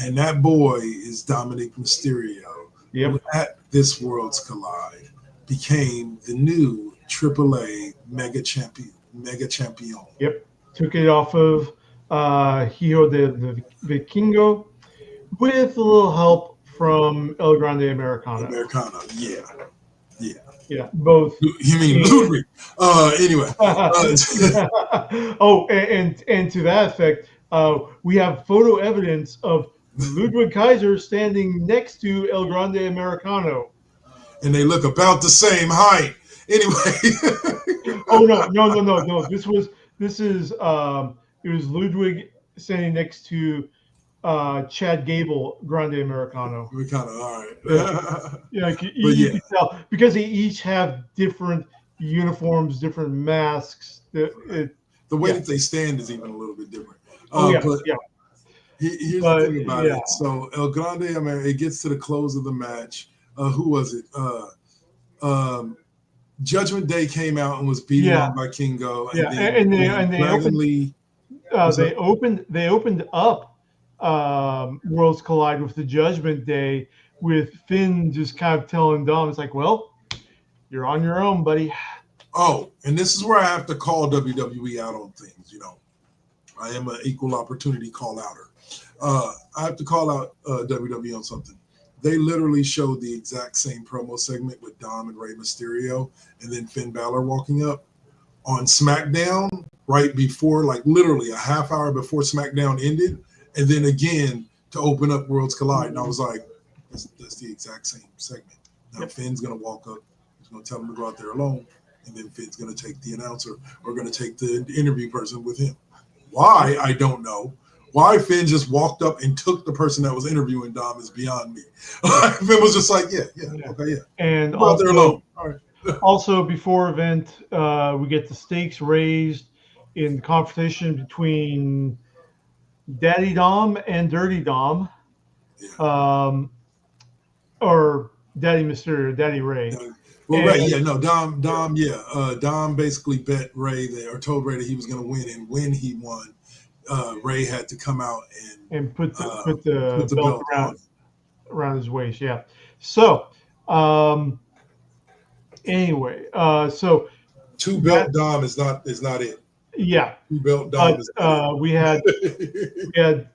And that boy is Dominic Mysterio, who at this Worlds Collide became the new AAA Mega Champion. Yep. Took it off of Hijo de Vikingo with a little help from El Grande Americano. Yeah, both. You mean Ludwig? Anyway. And to that effect, we have photo evidence of Ludwig Kaiser standing next to El Grande Americano. And they look about the same height. Anyway. No. It was Ludwig standing next to Chad Gable, Grande Americano. All right. You can tell because they each have different uniforms, different masks. The way that they stand is even a little bit different. Here's the thing about it. So El Grande Americano, it gets to the close of the match. Who was it? Judgment Day came out and was beaten on by Kingo. And they opened up Worlds Collide with the Judgment Day, with Finn just kind of telling Dom, it's like, well, you're on your own, buddy. Oh, and this is where I have to call WWE out on things. You know, I am an equal opportunity call outer. I have to call out WWE on something. They literally showed the exact same promo segment with Dom and Rey Mysterio and then Finn Balor walking up on SmackDown right before, like literally a half hour before SmackDown ended, and then again to open up Worlds Collide. And I was like, that's the exact same segment. Now Finn's going to walk up. He's going to tell him to go out there alone. And then Finn's going to take the announcer or going to take the interview person with him. Why? I don't know. Why Finn just walked up and took the person that was interviewing Dom is beyond me. Finn was just like, okay. And go out there alone. All right. Also, before event, we get the stakes raised in the confrontation between Daddy Dom and Dirty Dom, or Daddy Mysterio, Daddy Ray. Dom basically bet Ray or told Ray that he was going to win, and when he won, Ray had to come out and put the belt around his waist. Yeah. So, anyway, so two belt Dom is not it. Yeah. Two belt Dom is not it. We had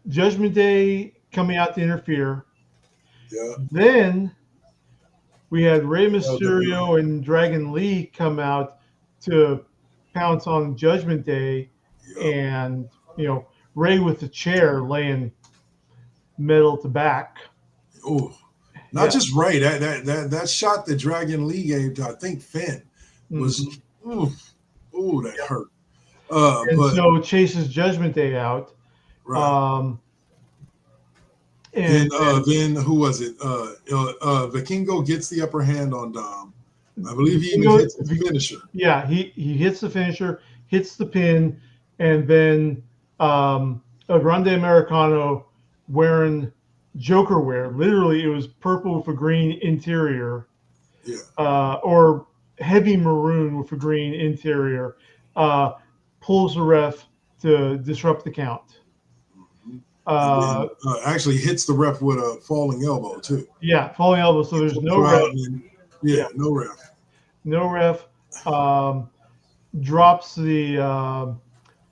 Judgment Day coming out to interfere. Yeah. Then we had Rey Mysterio and Dragon Lee come out to pounce on Judgment Day, and Rey with the chair laying metal to back. Oh, not just Rey. That shot that Dragon Lee gave to, I think, Finn was that hurt. So it chases Judgment Day out. Right. And Then who was it? Vikingo gets the upper hand on Dom. I believe he even Vikingo- hits the finisher. yeah, he hits the finisher, hits the pin, and then a Grande Americano wearing Joker wear. Literally, it was purple with a green interior, Yeah. or heavy maroon with a green interior. Pulls the ref to disrupt the count. And then, actually hits the ref with a falling elbow too. Yeah, falling elbow. So there's no Throughout, ref. and then- no ref. No ref. Drops the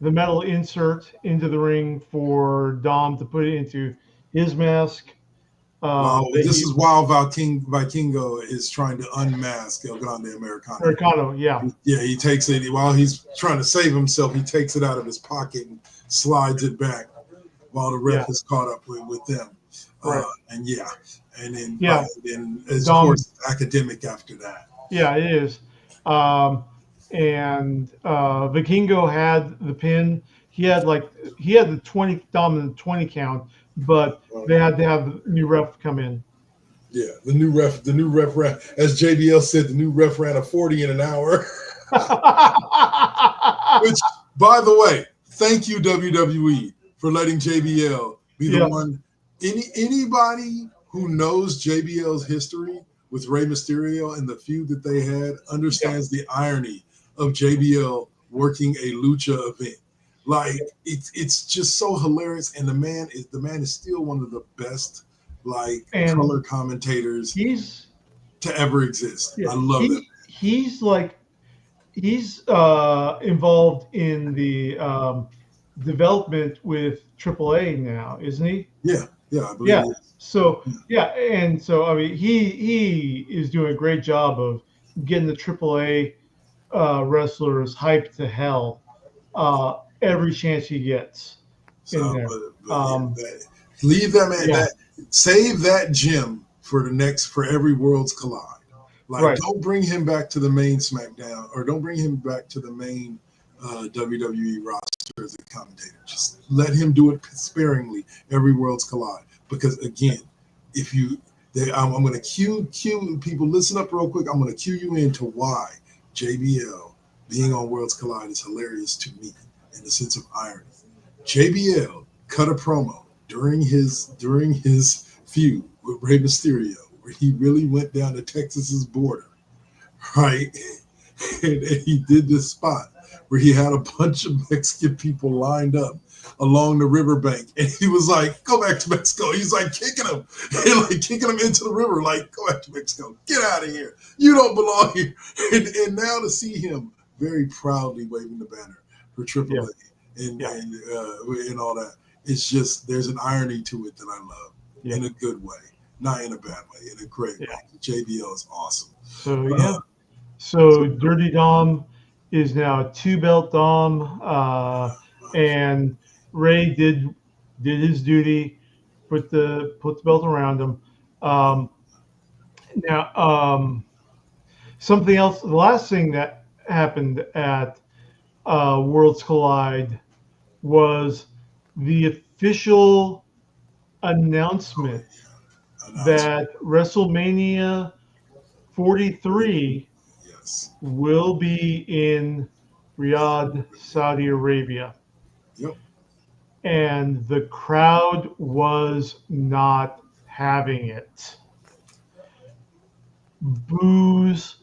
metal insert into the ring for Dom to put it into his mask. This is while Vikingo is trying to unmask El Grande Americano. Americano, yeah. Yeah, he takes it while he's trying to save himself. He takes it out of his pocket and slides it back while the ref is caught up with them. Right. And then then of Dom, course academic after that. Yeah, it is. And Vikingo had the pin. He had the 20 dominant 20 count, but they had to have the new ref come in. Yeah, the new ref ran, as JBL said, the new ref ran a 40 in an hour. Which, by the way, thank you WWE for letting JBL be the one. Anybody who knows JBL's history with Rey Mysterio and the feud that they had understands the irony of JBL working a lucha event. Like it's just so hilarious, and the man is still one of the best color commentators to ever exist. I love that. He's involved in the development with AAA now, isn't he? Yeah, I believe he is. So and so I mean he is doing a great job of getting the AAA wrestlers hyped to hell every chance he gets. Leave them at that. Save that gem for every Worlds Collide. Don't bring him back to the main SmackDown, or don't bring him back to the main WWE roster as a commentator. Just let him do it sparingly every Worlds Collide. Because again, I'm going to cue people. Listen up real quick. I'm going to cue you into why JBL being on Worlds Collide is hilarious to me in the sense of irony. JBL cut a promo during his feud with Rey Mysterio, where he really went down to Texas's border, right? And he did this spot where he had a bunch of Mexican people lined up along the riverbank, and he was like, "Go back to Mexico." He's like kicking them into the river, like, "Go back to Mexico, get out of here, you don't belong here." And now to see him very proudly waving the banner for AAA and all that, it's just, there's an irony to it that I love in a good way, not in a bad way, in a great way. JBL is awesome. So Dirty Dom is now a 2-belt Dom, and Ray did his duty, put the belt around him. Now, something else. The last thing that happened at Worlds Collide was the official announcement that WrestleMania 43 will be in Riyadh, Saudi Arabia. Yep. And the crowd was not having it. Boos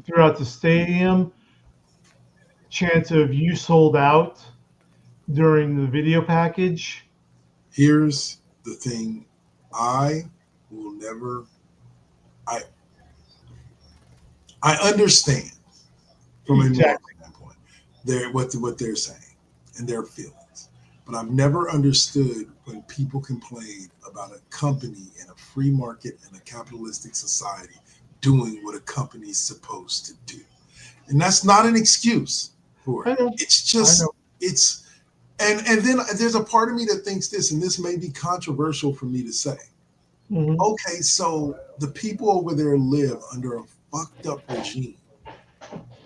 throughout the stadium. Chance of "you sold out" during the video package. Here's the thing. I understand from a moral standpoint what they're saying and their feelings, but I've never understood when people complain about a company in a free market and a capitalistic society doing what a company's supposed to do. And that's not an excuse for it. It's just and then there's a part of me that thinks this, and this may be controversial for me to say. Mm-hmm. Okay, so the people over there live under a fucked up regime.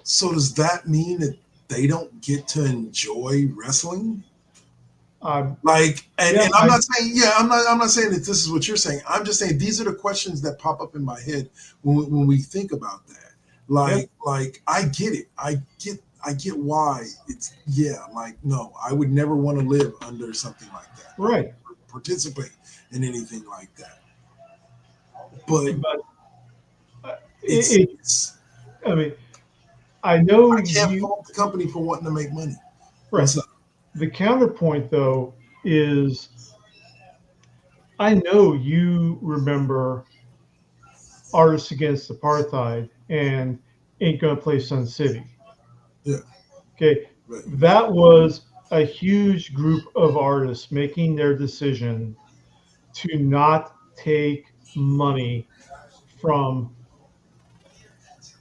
So does that mean that they don't get to enjoy wrestling? Like, and, Yeah, and I'm not saying, I'm not saying that this is what you're saying. I'm just saying these are the questions that pop up in my head when we think about that. Like I get it. I get why it's like no, I would never want to live under something like that. Right. Or participate in anything like that. But it's I mean, I know I can't fault the company for wanting to make money. Right. What's up? The counterpoint, though, is I know you remember Artists Against Apartheid and Ain't Gonna Play Sun City. Yeah. Okay. Right. That was a huge group of artists making their decision to not take money from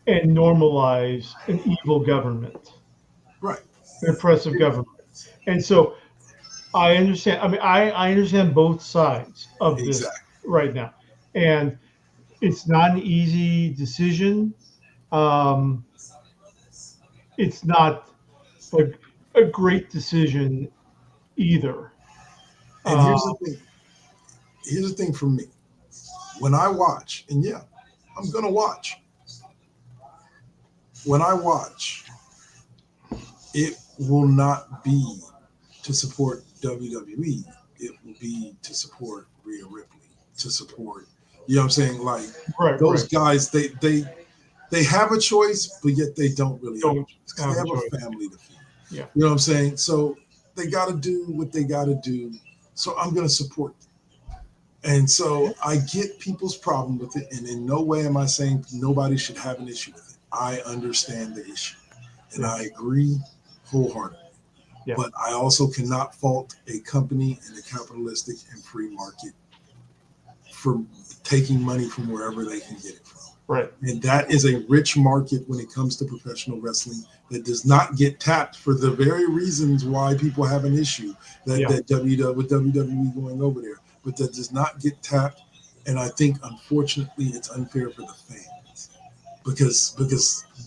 and normalize an evil government, Right. an oppressive government. And so I understand. I mean, I understand both sides of this Exactly. right now, and it's not an easy decision. It's not a great decision either. And here's the thing. Here's the thing for me. When I watch, and I'm gonna watch. When I watch, it will not be to support WWE. It will be to support Rhea Ripley, to support, you know what I'm saying? Like those guys, they have a choice, but yet they don't really have a choice. They have a family to feed. Yeah. You know what I'm saying? So they got to do what they got to do. So I'm going to support them. And so I get people's problem with it. And in no way am I saying nobody should have an issue with it. I understand the issue. And I agree wholeheartedly. Yeah. But I also cannot fault a company in a capitalistic and free market for taking money from wherever they can get it from. Right. And that is a rich market when it comes to professional wrestling that does not get tapped for the very reasons why people have an issue with WWE going over there, but that does not get tapped. And I think, unfortunately, it's unfair for the fans because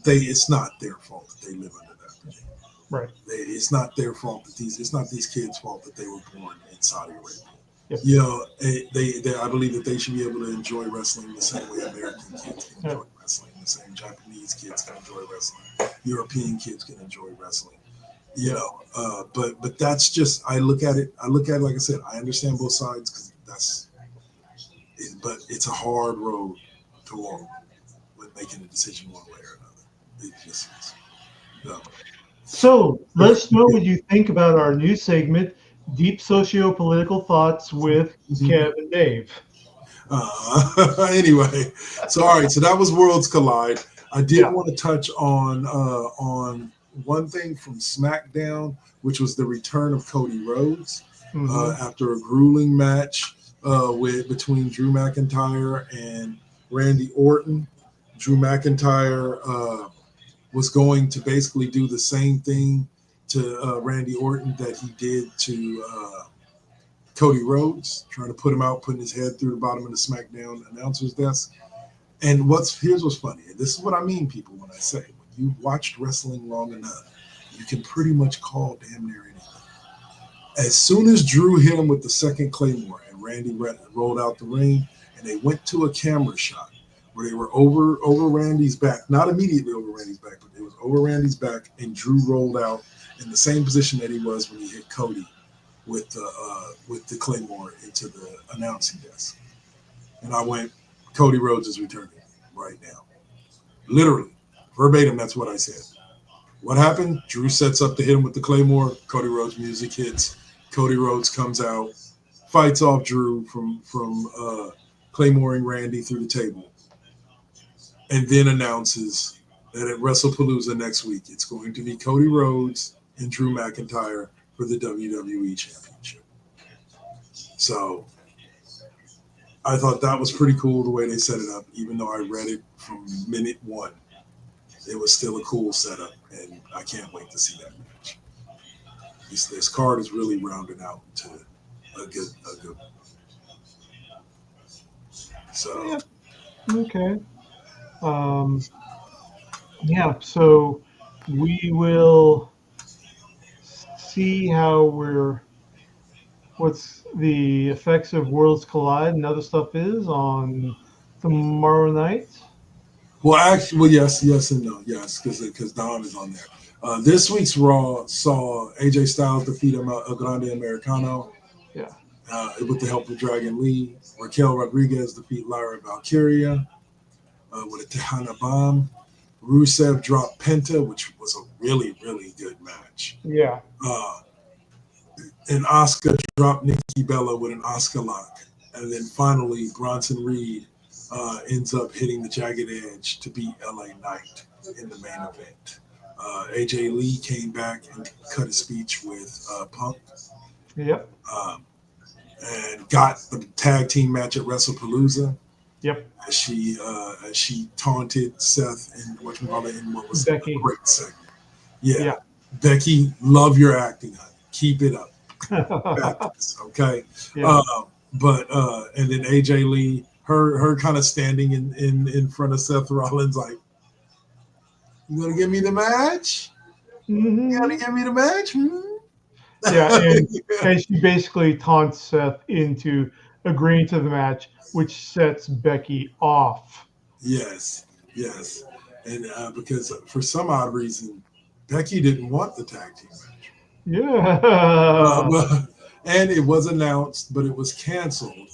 it's not their fault that they live under that regime. Right. It's not their fault that it's not these kids' fault that they were born in Saudi Arabia. Yep. You know, I believe that they should be able to enjoy wrestling the same way American kids can enjoy wrestling, the same Japanese kids can enjoy wrestling, European kids can enjoy wrestling. You know, but that's just I look at it like I said, I understand both sides because but it's a hard road to walk when making a decision one way or another. It just is. So let us know what you think about our new segment, Deep Socio-Political Thoughts with Kev and Dave. Anyway, so all right, so that was Worlds Collide. I did want to touch on one thing from SmackDown, which was the return of Cody Rhodes after a grueling match between Drew McIntyre and Randy Orton. Drew McIntyre was going to basically do the same thing to Randy Orton that he did to Cody Rhodes, trying to put him out, putting his head through the bottom of the SmackDown announcer's desk. And here's what's funny. And this is what I mean, people, when I say, when you've watched wrestling long enough, you can pretty much call damn near anything. As soon as Drew hit him with the second Claymore and Randy rolled out the ring, and they went to a camera shot where they were over Randy's back, not immediately over Randy's back, but it was over Randy's back, and Drew rolled out in the same position that he was when he hit Cody with the Claymore into the announcing desk. And I went, Cody Rhodes is returning right now. Literally, verbatim, that's what I said. What happened? Drew sets up to hit him with the Claymore. Cody Rhodes music hits. Cody Rhodes comes out, fights off Drew from Claymoring Randy through the table, and then announces that at WrestlePalooza next week, it's going to be Cody Rhodes and Drew McIntyre for the WWE Championship. So I thought that was pretty cool the way they set it up, even though I read it from minute one. It was still a cool setup, and I can't wait to see that match. This card is really rounded out to a good one. So okay. So we will see how we're what's the effects of Worlds Collide and other stuff is on tomorrow night. Well, actually, well, yes and no. Yes, because Dom is on there. This week's Raw saw AJ Styles defeat El Grande Americano Yeah. with the help of Dragon Lee. Raquel Rodriguez defeat Lyra Valkyria with a Tejana Bomb. Rusev dropped Penta, which was a really, really good match. Yeah. And Asuka dropped Nikki Bella with an Asuka lock. And then finally, Bronson Reed ends up hitting the Jagged Edge to beat LA Knight in the main event. AJ Lee came back and cut a speech with Punk. Yep. And got the tag team match at WrestlePalooza. Yep. As she taunted Seth and what was Becky. a great segment. Yeah. Becky, love your acting, honey. Keep it up. Practice, okay. Yeah. And then AJ Lee, her kind of standing in front of Seth Rollins, like, you gonna give me the match? Mhm. You gonna give me the match? Yeah, and she basically taunts Seth into agreeing to the match, which sets Becky off. Yes. And because for some odd reason, Becky didn't want the tag team match. Yeah. And it was announced, but it was canceled,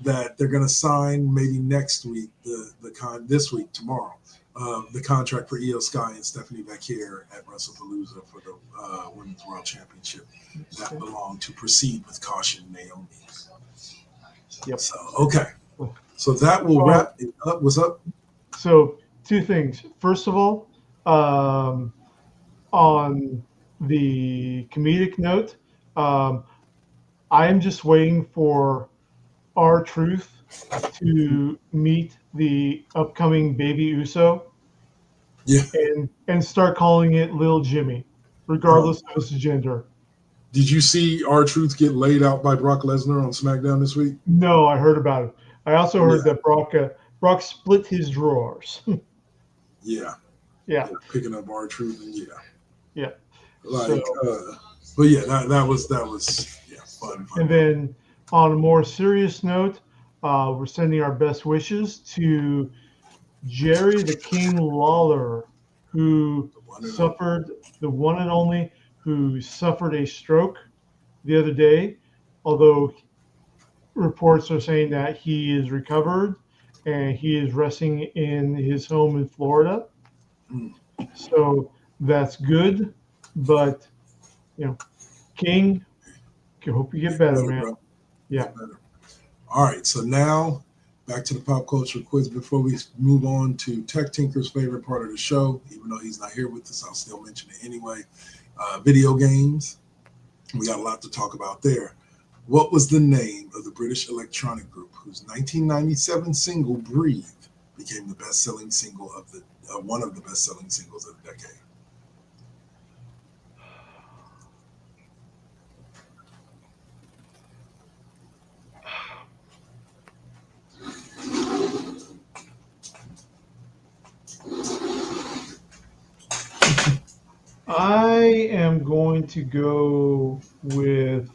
that they're going to sign maybe next week, this week, tomorrow, the contract for Io Sky and Stephanie Becker at WrestlePalooza for the Women's World Championship that belonged to Proceed with Caution Naomi. Yep. So, okay. So that will wrap it up. What's up? So, two things. First of all, on the comedic note, I am just waiting for R-Truth to meet the upcoming Baby Uso. Yeah. And start calling it Lil Jimmy, regardless of his gender. Did you see R-Truth get laid out by Brock Lesnar on SmackDown this week? No, I heard about it. I also heard that Brock split his drawers. Yeah. Picking up R-Truth and Yeah. Like, but yeah, that was fun. And then on a more serious note, we're sending our best wishes to Jerry the King Lawler, who suffered the one and only, who suffered a stroke the other day, although reports are saying that he is recovered and he is resting in his home in Florida. So that's good, but King, I hope you get better, man. Bro. Yeah. All right, so now back to the pop culture quiz. Before we move on to Tech Tinker's favorite part of the show, even though he's not here with us, I'll still mention it anyway. Video games. We got a lot to talk about there. What was the name of the British electronic group whose 1997 single "Breathe" became the best-selling single of the one of the best-selling singles of the decade? I am going to go with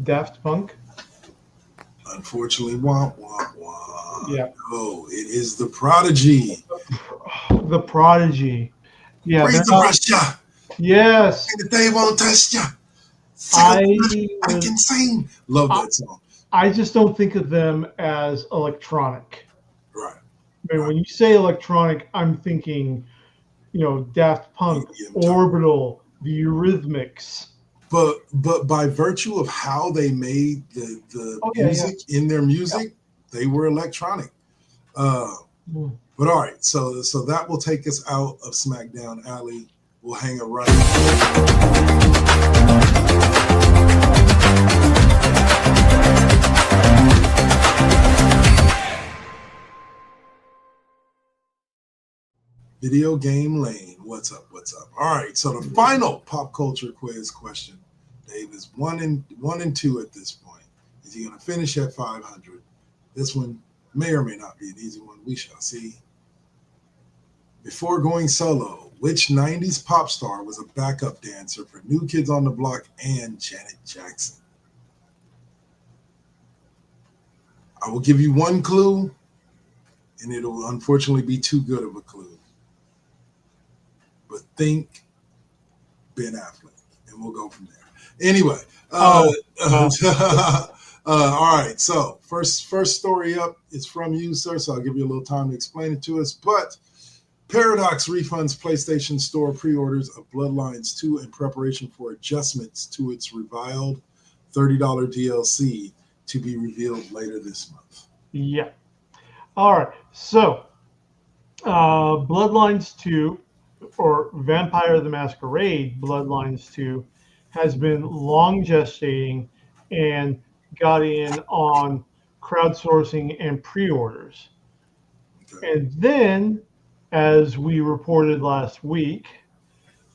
Daft Punk. Unfortunately, wah, wah, wah. Yeah. No, it is The Prodigy. The Prodigy. Yeah. Breathe the Russia. Yes. And they won't touch ya. I can sing. Love that song. I just don't think of them as electronic. Right. I mean, when you say electronic, I'm thinking, Daft Punk, Orbital, the Eurythmics. But by virtue of how they made the music in their music, they were electronic. But all right, so that will take us out of SmackDown Alley. We'll hang a right. Video game lane. What's up? All right, so the final pop culture quiz question, Dave, is 1 and 2 at this point. Is he going to finish at 500? This one may or may not be an easy one. We shall see. Before going solo, which 90s pop star was a backup dancer for New Kids on the Block and Janet Jackson? I will give you one clue, and it'll unfortunately be too good of a clue. But think Ben Affleck, and we'll go from there. Anyway, all right. So first story up is from you, sir. So I'll give you a little time to explain it to us. But Paradox refunds PlayStation Store pre-orders of Bloodlines 2 in preparation for adjustments to its reviled $30 DLC to be revealed later this month. Yeah. All right. So, Bloodlines 2, or Vampire the Masquerade Bloodlines 2, has been long gestating and got in on crowdsourcing and pre-orders. Okay. And then, as we reported last week,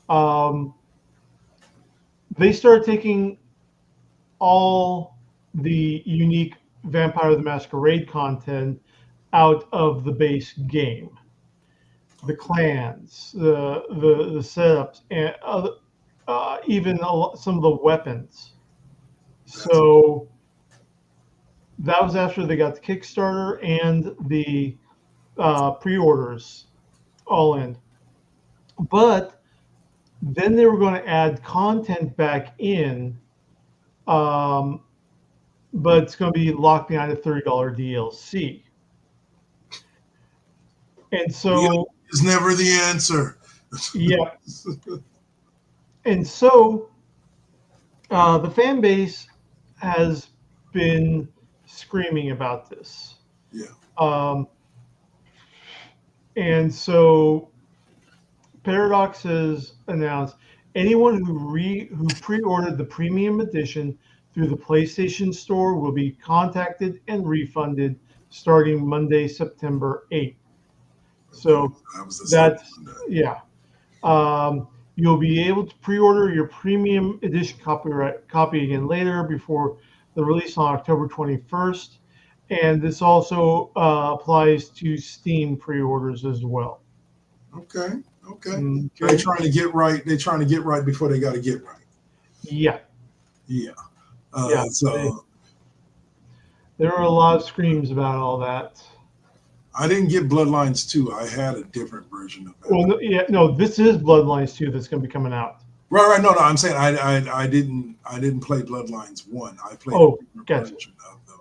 they started taking all the unique Vampire the Masquerade content out of the base game. The clans, the setups, and even some of the weapons. So that was after they got the Kickstarter and the pre-orders all in. But then they were going to add content back in, but it's going to be locked behind a $30 DLC. And so it's never the answer. yeah. And so the fan base has been screaming about this. Yeah. And so Paradox has announced anyone who pre-ordered the premium edition through the PlayStation Store will be contacted and refunded starting Monday, September 8th. So that's, yeah. You'll be able to pre-order your premium edition copy again later before the release on October 21st. And this also applies to Steam pre-orders as well. Okay. They're trying to get right. They're trying to get right before they got to get right. Yeah. Yeah. So there were a lot of screams about all that. I didn't get Bloodlines 2. I had a different version of that. Well, this is Bloodlines 2 that's going to be coming out. Right. No. I'm saying I didn't play Bloodlines 1. I played a different version of the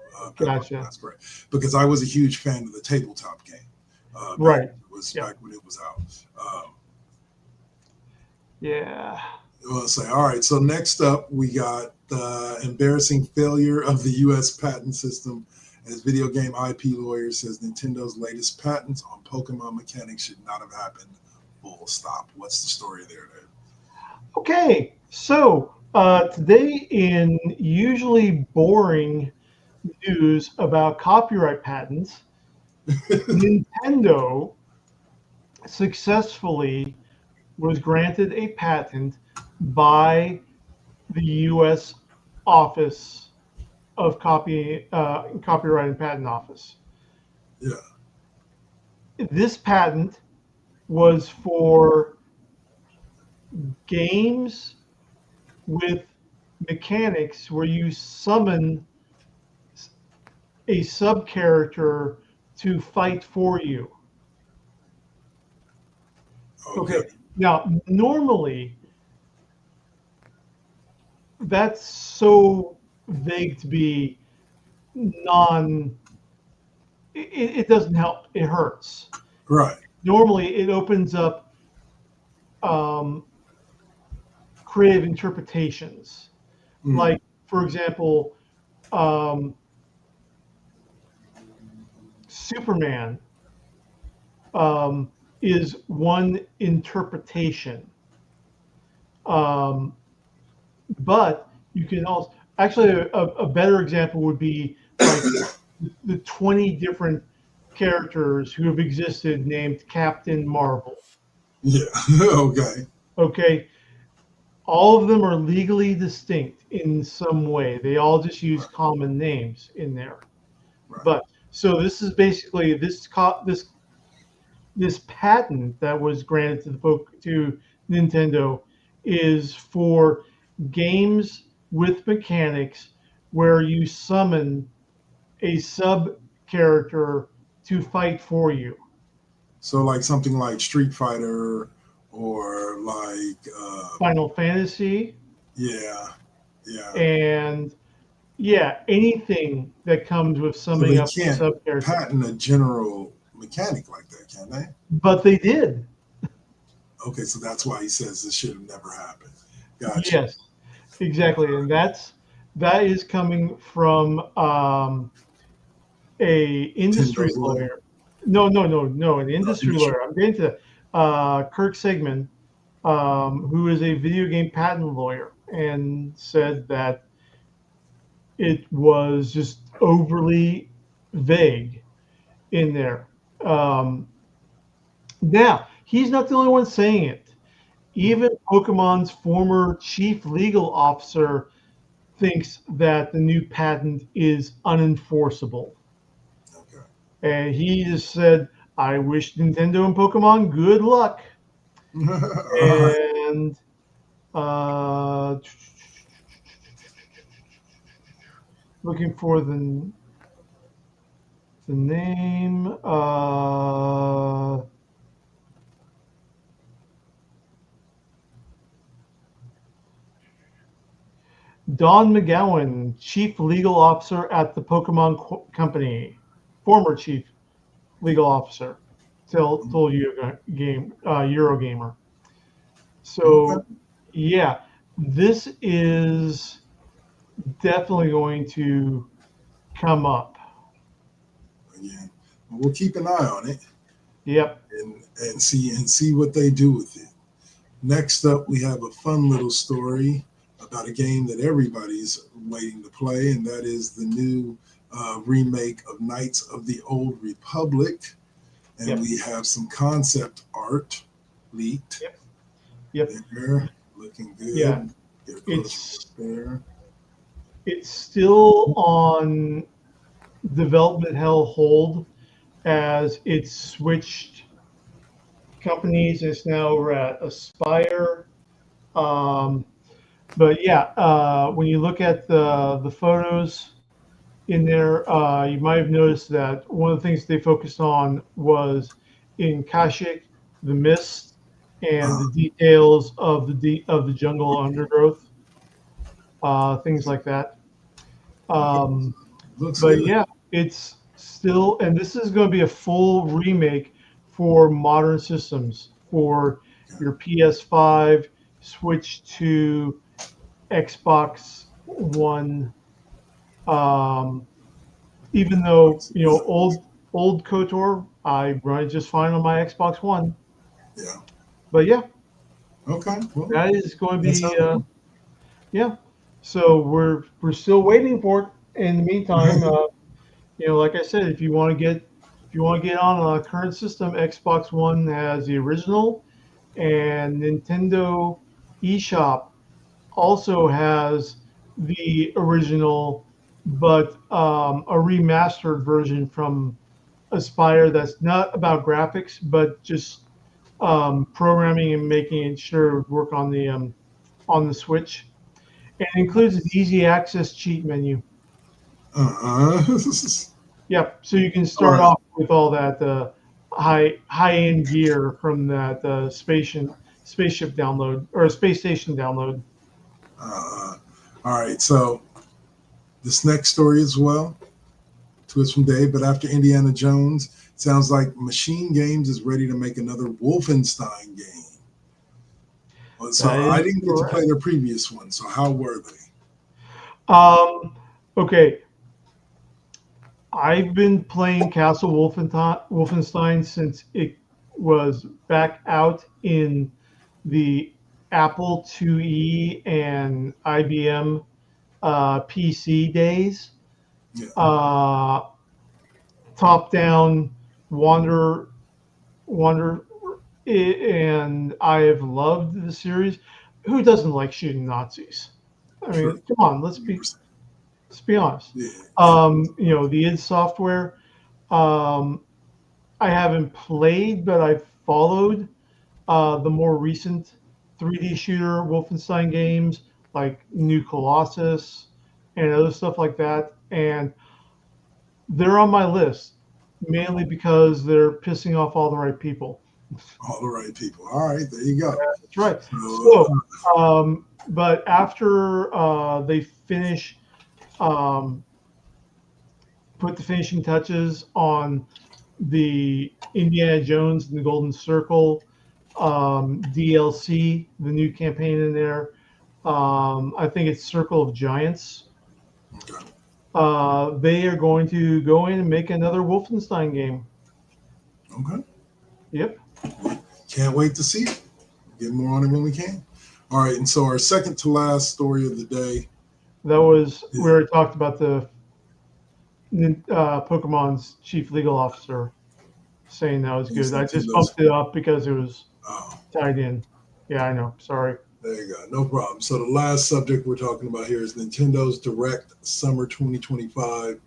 Gotcha. That's correct. Because I was a huge fan of the tabletop game. Right. Back when it was out. Yeah. I'll say, all right. So next up, we got the embarrassing failure of the U.S. patent system. As video game IP lawyer says, Nintendo's latest patents on Pokemon mechanics should not have happened. Full stop. What's the story there? Okay. So today, in usually boring news about copyright patents, Nintendo successfully was granted a patent by the U.S. Office of Copyright and Patent Office. Yeah. This patent was for games with mechanics where you summon a sub-character to fight for you. Okay. Now, normally, that's so vague to be it doesn't help. It hurts. Right. Normally, it opens up creative interpretations. Like, for example, Superman is one interpretation. But you can also, actually, a better example would be like the 20 different characters who have existed named Captain Marvel. Yeah. Okay. Okay. All of them are legally distinct in some way. They all just use common names in there. Right. But so this is basically this patent that was granted to Nintendo is for games with mechanics where you summon a sub character to fight for you. So like something like Street Fighter or like Final Fantasy, yeah, and anything that comes with so summoning they up a can't sub character. patent a general mechanic like that, can they? But they did. Okay, so that's why he says this should have never happened. Gotcha. Yes, exactly, and that is coming from a industry Nintendo's lawyer. lawyer. No, an industry lawyer. I'm getting to Kirk Sigmund, who is a video game patent lawyer, and said that it was just overly vague in there. Now, he's not the only one saying it. Even Pokemon's former chief legal officer thinks that the new patent is unenforceable. Okay. And he just said, I wish Nintendo and Pokemon good luck. All right. And looking for the name. Don McGowan, Chief Legal Officer at the Pokemon Company, former Chief Legal Officer, told Eurogamer. So, yeah, this is definitely going to come up. Again, we'll keep an eye on it. Yep. And see what they do with it. Next up, we have a fun little story about a game that everybody's waiting to play, and that is the new remake of Knights of the Old Republic. And we have some concept art leaked. Yep. There, looking good. Yeah. It's there. It's still on development hell hold as it's switched companies. It's now over at Aspire. But yeah, when you look at the photos in there, you might have noticed that one of the things they focused on was in Kashyyyk, the mist, and the details of the jungle undergrowth, things like that. Looks But good. yeah, it's still, and this is going to be a full remake for modern systems, for your PS5, Switch 2, Xbox One. Even though old KOTOR, I run it just fine on my Xbox One. Yeah. But yeah, Okay. Well, that is going to that's be how- yeah. So we're still waiting for it. In the meantime, like I said, if you want to get on a current system, Xbox One has the original, and Nintendo eShop also has the original, but a remastered version from Aspire that's not about graphics, but just programming and making it sure it would work on the Switch. And it includes an easy access cheat menu. Yep. So you can start off with all that high-end gear from that spaceship download or space station download. all right. So this next story as well, twist from Dave, but after Indiana Jones, sounds like Machine Games is ready to make another Wolfenstein game. So I didn't get to play their previous one. So how were they? Okay. I've been playing Castle Wolfenstein since it was back out in the Apple IIe and IBM PC days. Yeah. Top-down wander, and I have loved the series. Who doesn't like shooting Nazis? I mean, Sure. come on, let's be honest. Yeah. The id Software, I haven't played, but I've followed the more recent 3D shooter Wolfenstein games like New Colossus and other stuff like that. And they're on my list mainly because they're pissing off all the right people. All the right people. All right, there you go. That's right. So, So, but after they finish, put the finishing touches on the Indiana Jones and the Golden Circle DLC, the new campaign in there. I think it's Circle of Giants. okay. They are going to go in and make another Wolfenstein game. Okay. Yep. Can't wait to see it. Get more on it when we can. All right, and so our second to last story of the day. That was we already talked about the Pokemon's chief legal officer saying that was good. I just bumped it up because it was tied in. Yeah, I know. Sorry. There you go. No problem. So the last subject we're talking about here is Nintendo's Direct Summer 2025.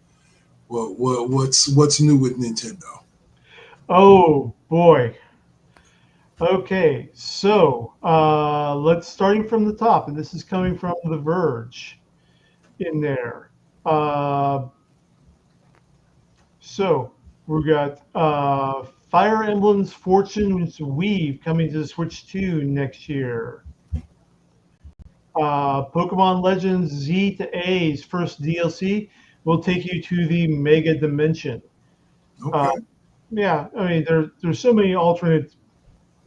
Well, what's new with Nintendo? Oh boy. Okay, so let's starting from the top, and this is coming from The Verge in there. So we got Fire Emblem's Fortune's Weave coming to the Switch 2 next year. Pokemon Legends Z to A's first DLC will take you to the Mega Dimension. Okay. Yeah, I mean there's so many alternate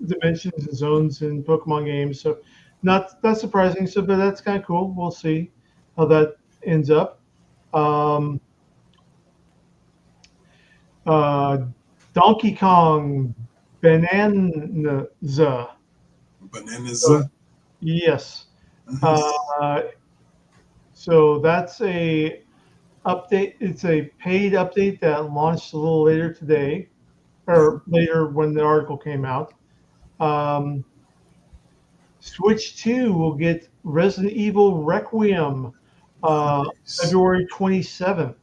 dimensions and zones in Pokemon games, so not surprising. So, but that's kind of cool. We'll see how that ends up. Donkey Kong Bonanza. Bonanza. Yes. So that's a update. It's a paid update that launched a little later today, or later when the article came out. Switch 2 will get Resident Evil Requiem February 27th.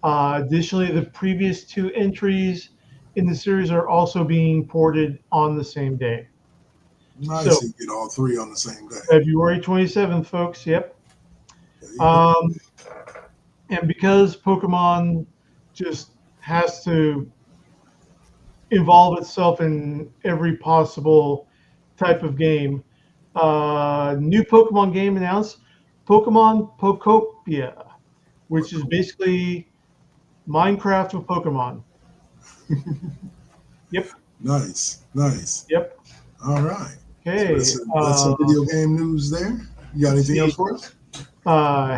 Additionally, the previous two entries in the series are also being ported on the same day. Nice, So, you get all three on the same day. February 27th, folks. Yep. And because Pokemon just has to involve itself in every possible type of game, new Pokemon game announced, Pokemon Pokopia, which is basically Minecraft with Pokemon. Yep. Nice. Yep. All right. Okay. So that's some video game news there. You got anything else for us?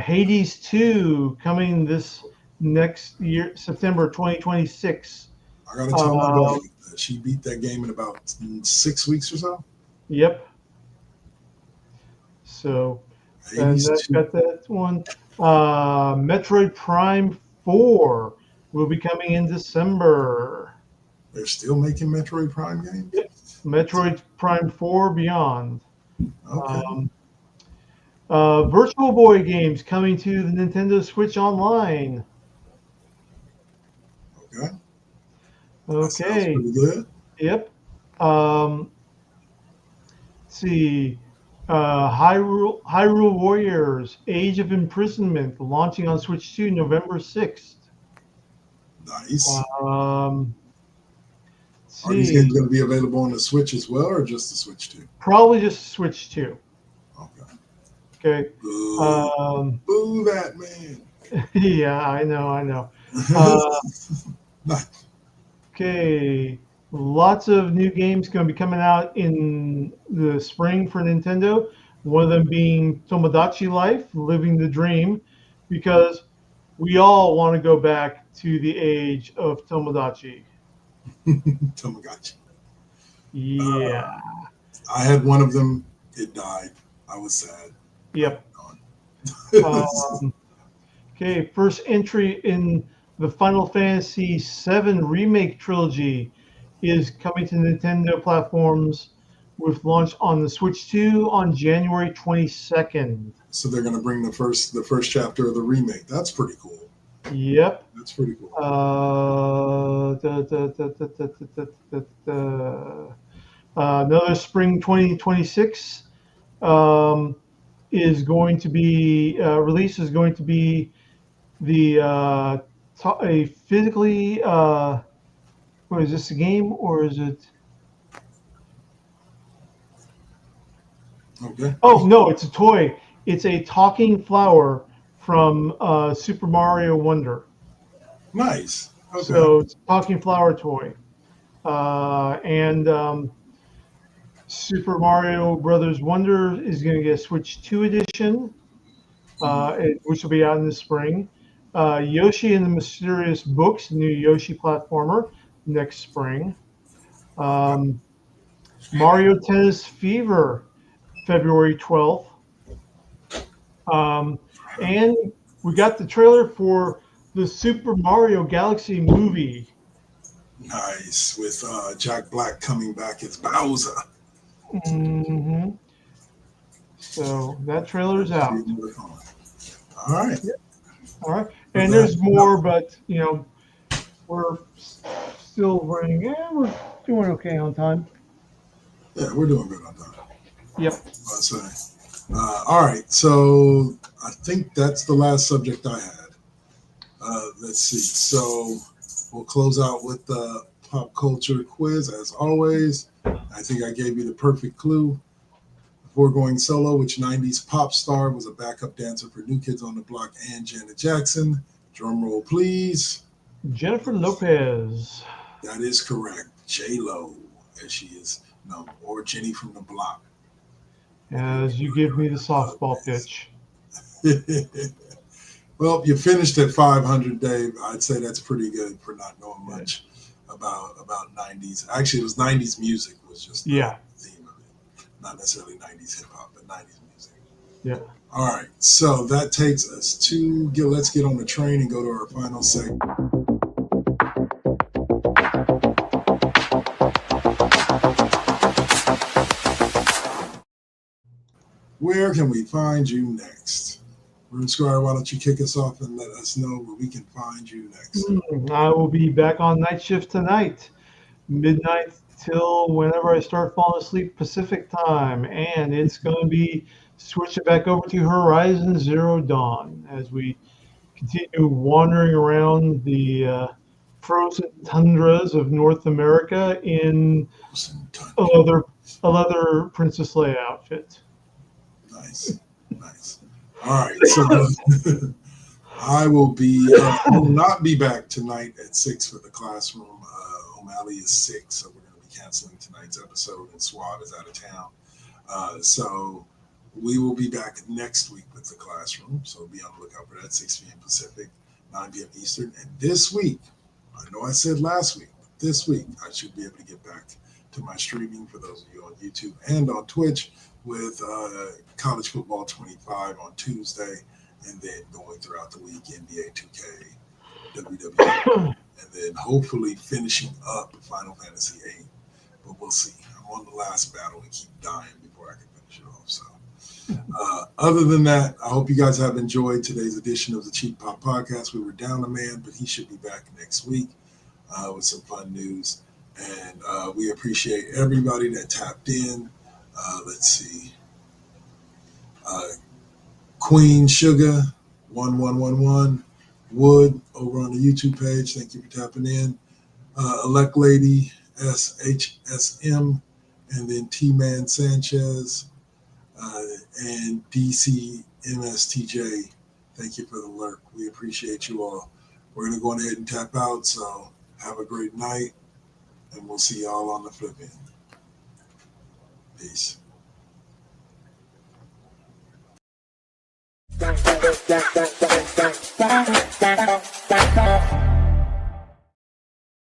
Hades 2 coming this next year, September 2026. I gotta tell my daughter that she beat that game in about 6 weeks or so. Yep. So, and that's got that one. Metroid Prime 4 will be coming in December. They're still making Metroid Prime games? Yep. Metroid Prime 4 Beyond. Okay. Virtual Boy games coming to the Nintendo Switch Online. Okay. Okay. That sounds pretty good. Yep. Let's see. Hyrule Warriors Age of Imprisonment launching on Switch 2 November 6th. Nice. See. Are these games going to be available on the Switch as well, or just the Switch 2? Probably just Switch 2. Okay. Okay. Boo that man. Yeah, I know. Okay. Lots of new games going to be coming out in the spring for Nintendo. One of them being Tomodachi Life, Living the Dream, because we all want to go back to the age of Tomodachi. Tamagotchi. Yeah. I had one of them. It died. I was sad. Yep. Okay, first entry in the Final Fantasy VII Remake trilogy is coming to Nintendo platforms with launch on the Switch 2 on January 22nd. So they're going to bring the first chapter of the remake. That's pretty cool. Yep. That's pretty cool. Another spring 2026 is going to be release is going to be the a physically what is this, a game or is it? Okay. Oh no, it's a toy. It's a talking flower from Super Mario Wonder. Nice. Okay. So it's a talking flower toy, and Super Mario Brothers Wonder is going to get a Switch 2 edition, which will be out in the spring. Yoshi and the Mysterious Books, new Yoshi platformer, next spring. Mario Tennis Fever, February 12th. And we got the trailer for the Super Mario Galaxy movie. Nice. With Jack Black coming back as Bowser. Mm-hmm. So that trailer's out. All right. All right. And there's more, but, you know, we're still running. Yeah, we're doing okay on time. Yeah, we're doing good on time. Yep. All right. So I think that's the last subject I had. Let's see. So we'll close out with the pop culture quiz as always. I think I gave you the perfect clue. Before going solo, which 90s pop star was a backup dancer for New Kids on the Block and Janet Jackson? Drum roll, please. Jennifer Lopez. That is correct. J-Lo, as she is known, or Jenny from the Block. As you give me the softball pitch. Well, you finished at 500, Dave. I'd say that's pretty good for not knowing much about 90s. Actually, it was 90s music was just the theme of it. Not necessarily 90s hip-hop, but 90s music. Yeah. All right, so that takes us to, let's get on the train and go to our final segment. Where can we find you next? Room Squire, why don't you kick us off and let us know where we can find you next? I will be back on night shift tonight, midnight till whenever I start falling asleep Pacific time. And it's going to be switching back over to Horizon Zero Dawn as we continue wandering around the frozen tundras of North America in a leather Princess Leia outfit. Nice. All right, so I will not be back tonight at 6 for the classroom. O'Malley is sick, so we're going to be canceling tonight's episode, and Swab is out of town. So we will be back next week with the classroom. So be on the lookout for that, 6 p.m. Pacific, 9 p.m. Eastern. And this week, I know I said last week, but this week I should be able to get back to my streaming for those of you on YouTube and on Twitch with College Football 25 on Tuesday, and then going throughout the week, NBA 2K, WWE, and then hopefully finishing up Final Fantasy 8. But we'll see. I'm on the last battle and keep dying before I can finish it off. So other than that, I hope you guys have enjoyed today's edition of the Cheap Pop Podcast. We were down a man, but he should be back next week with some fun news. And we appreciate everybody that tapped in. Let's see. Queen Sugar 1111 Wood over on the YouTube page. Thank you for tapping in. Elect Lady SHSM, and then T-Man Sanchez and DC MSTJ. Thank you for the lurk. We appreciate you all. We're going to go ahead and tap out. So have a great night, and we'll see y'all on the flip end. Peace.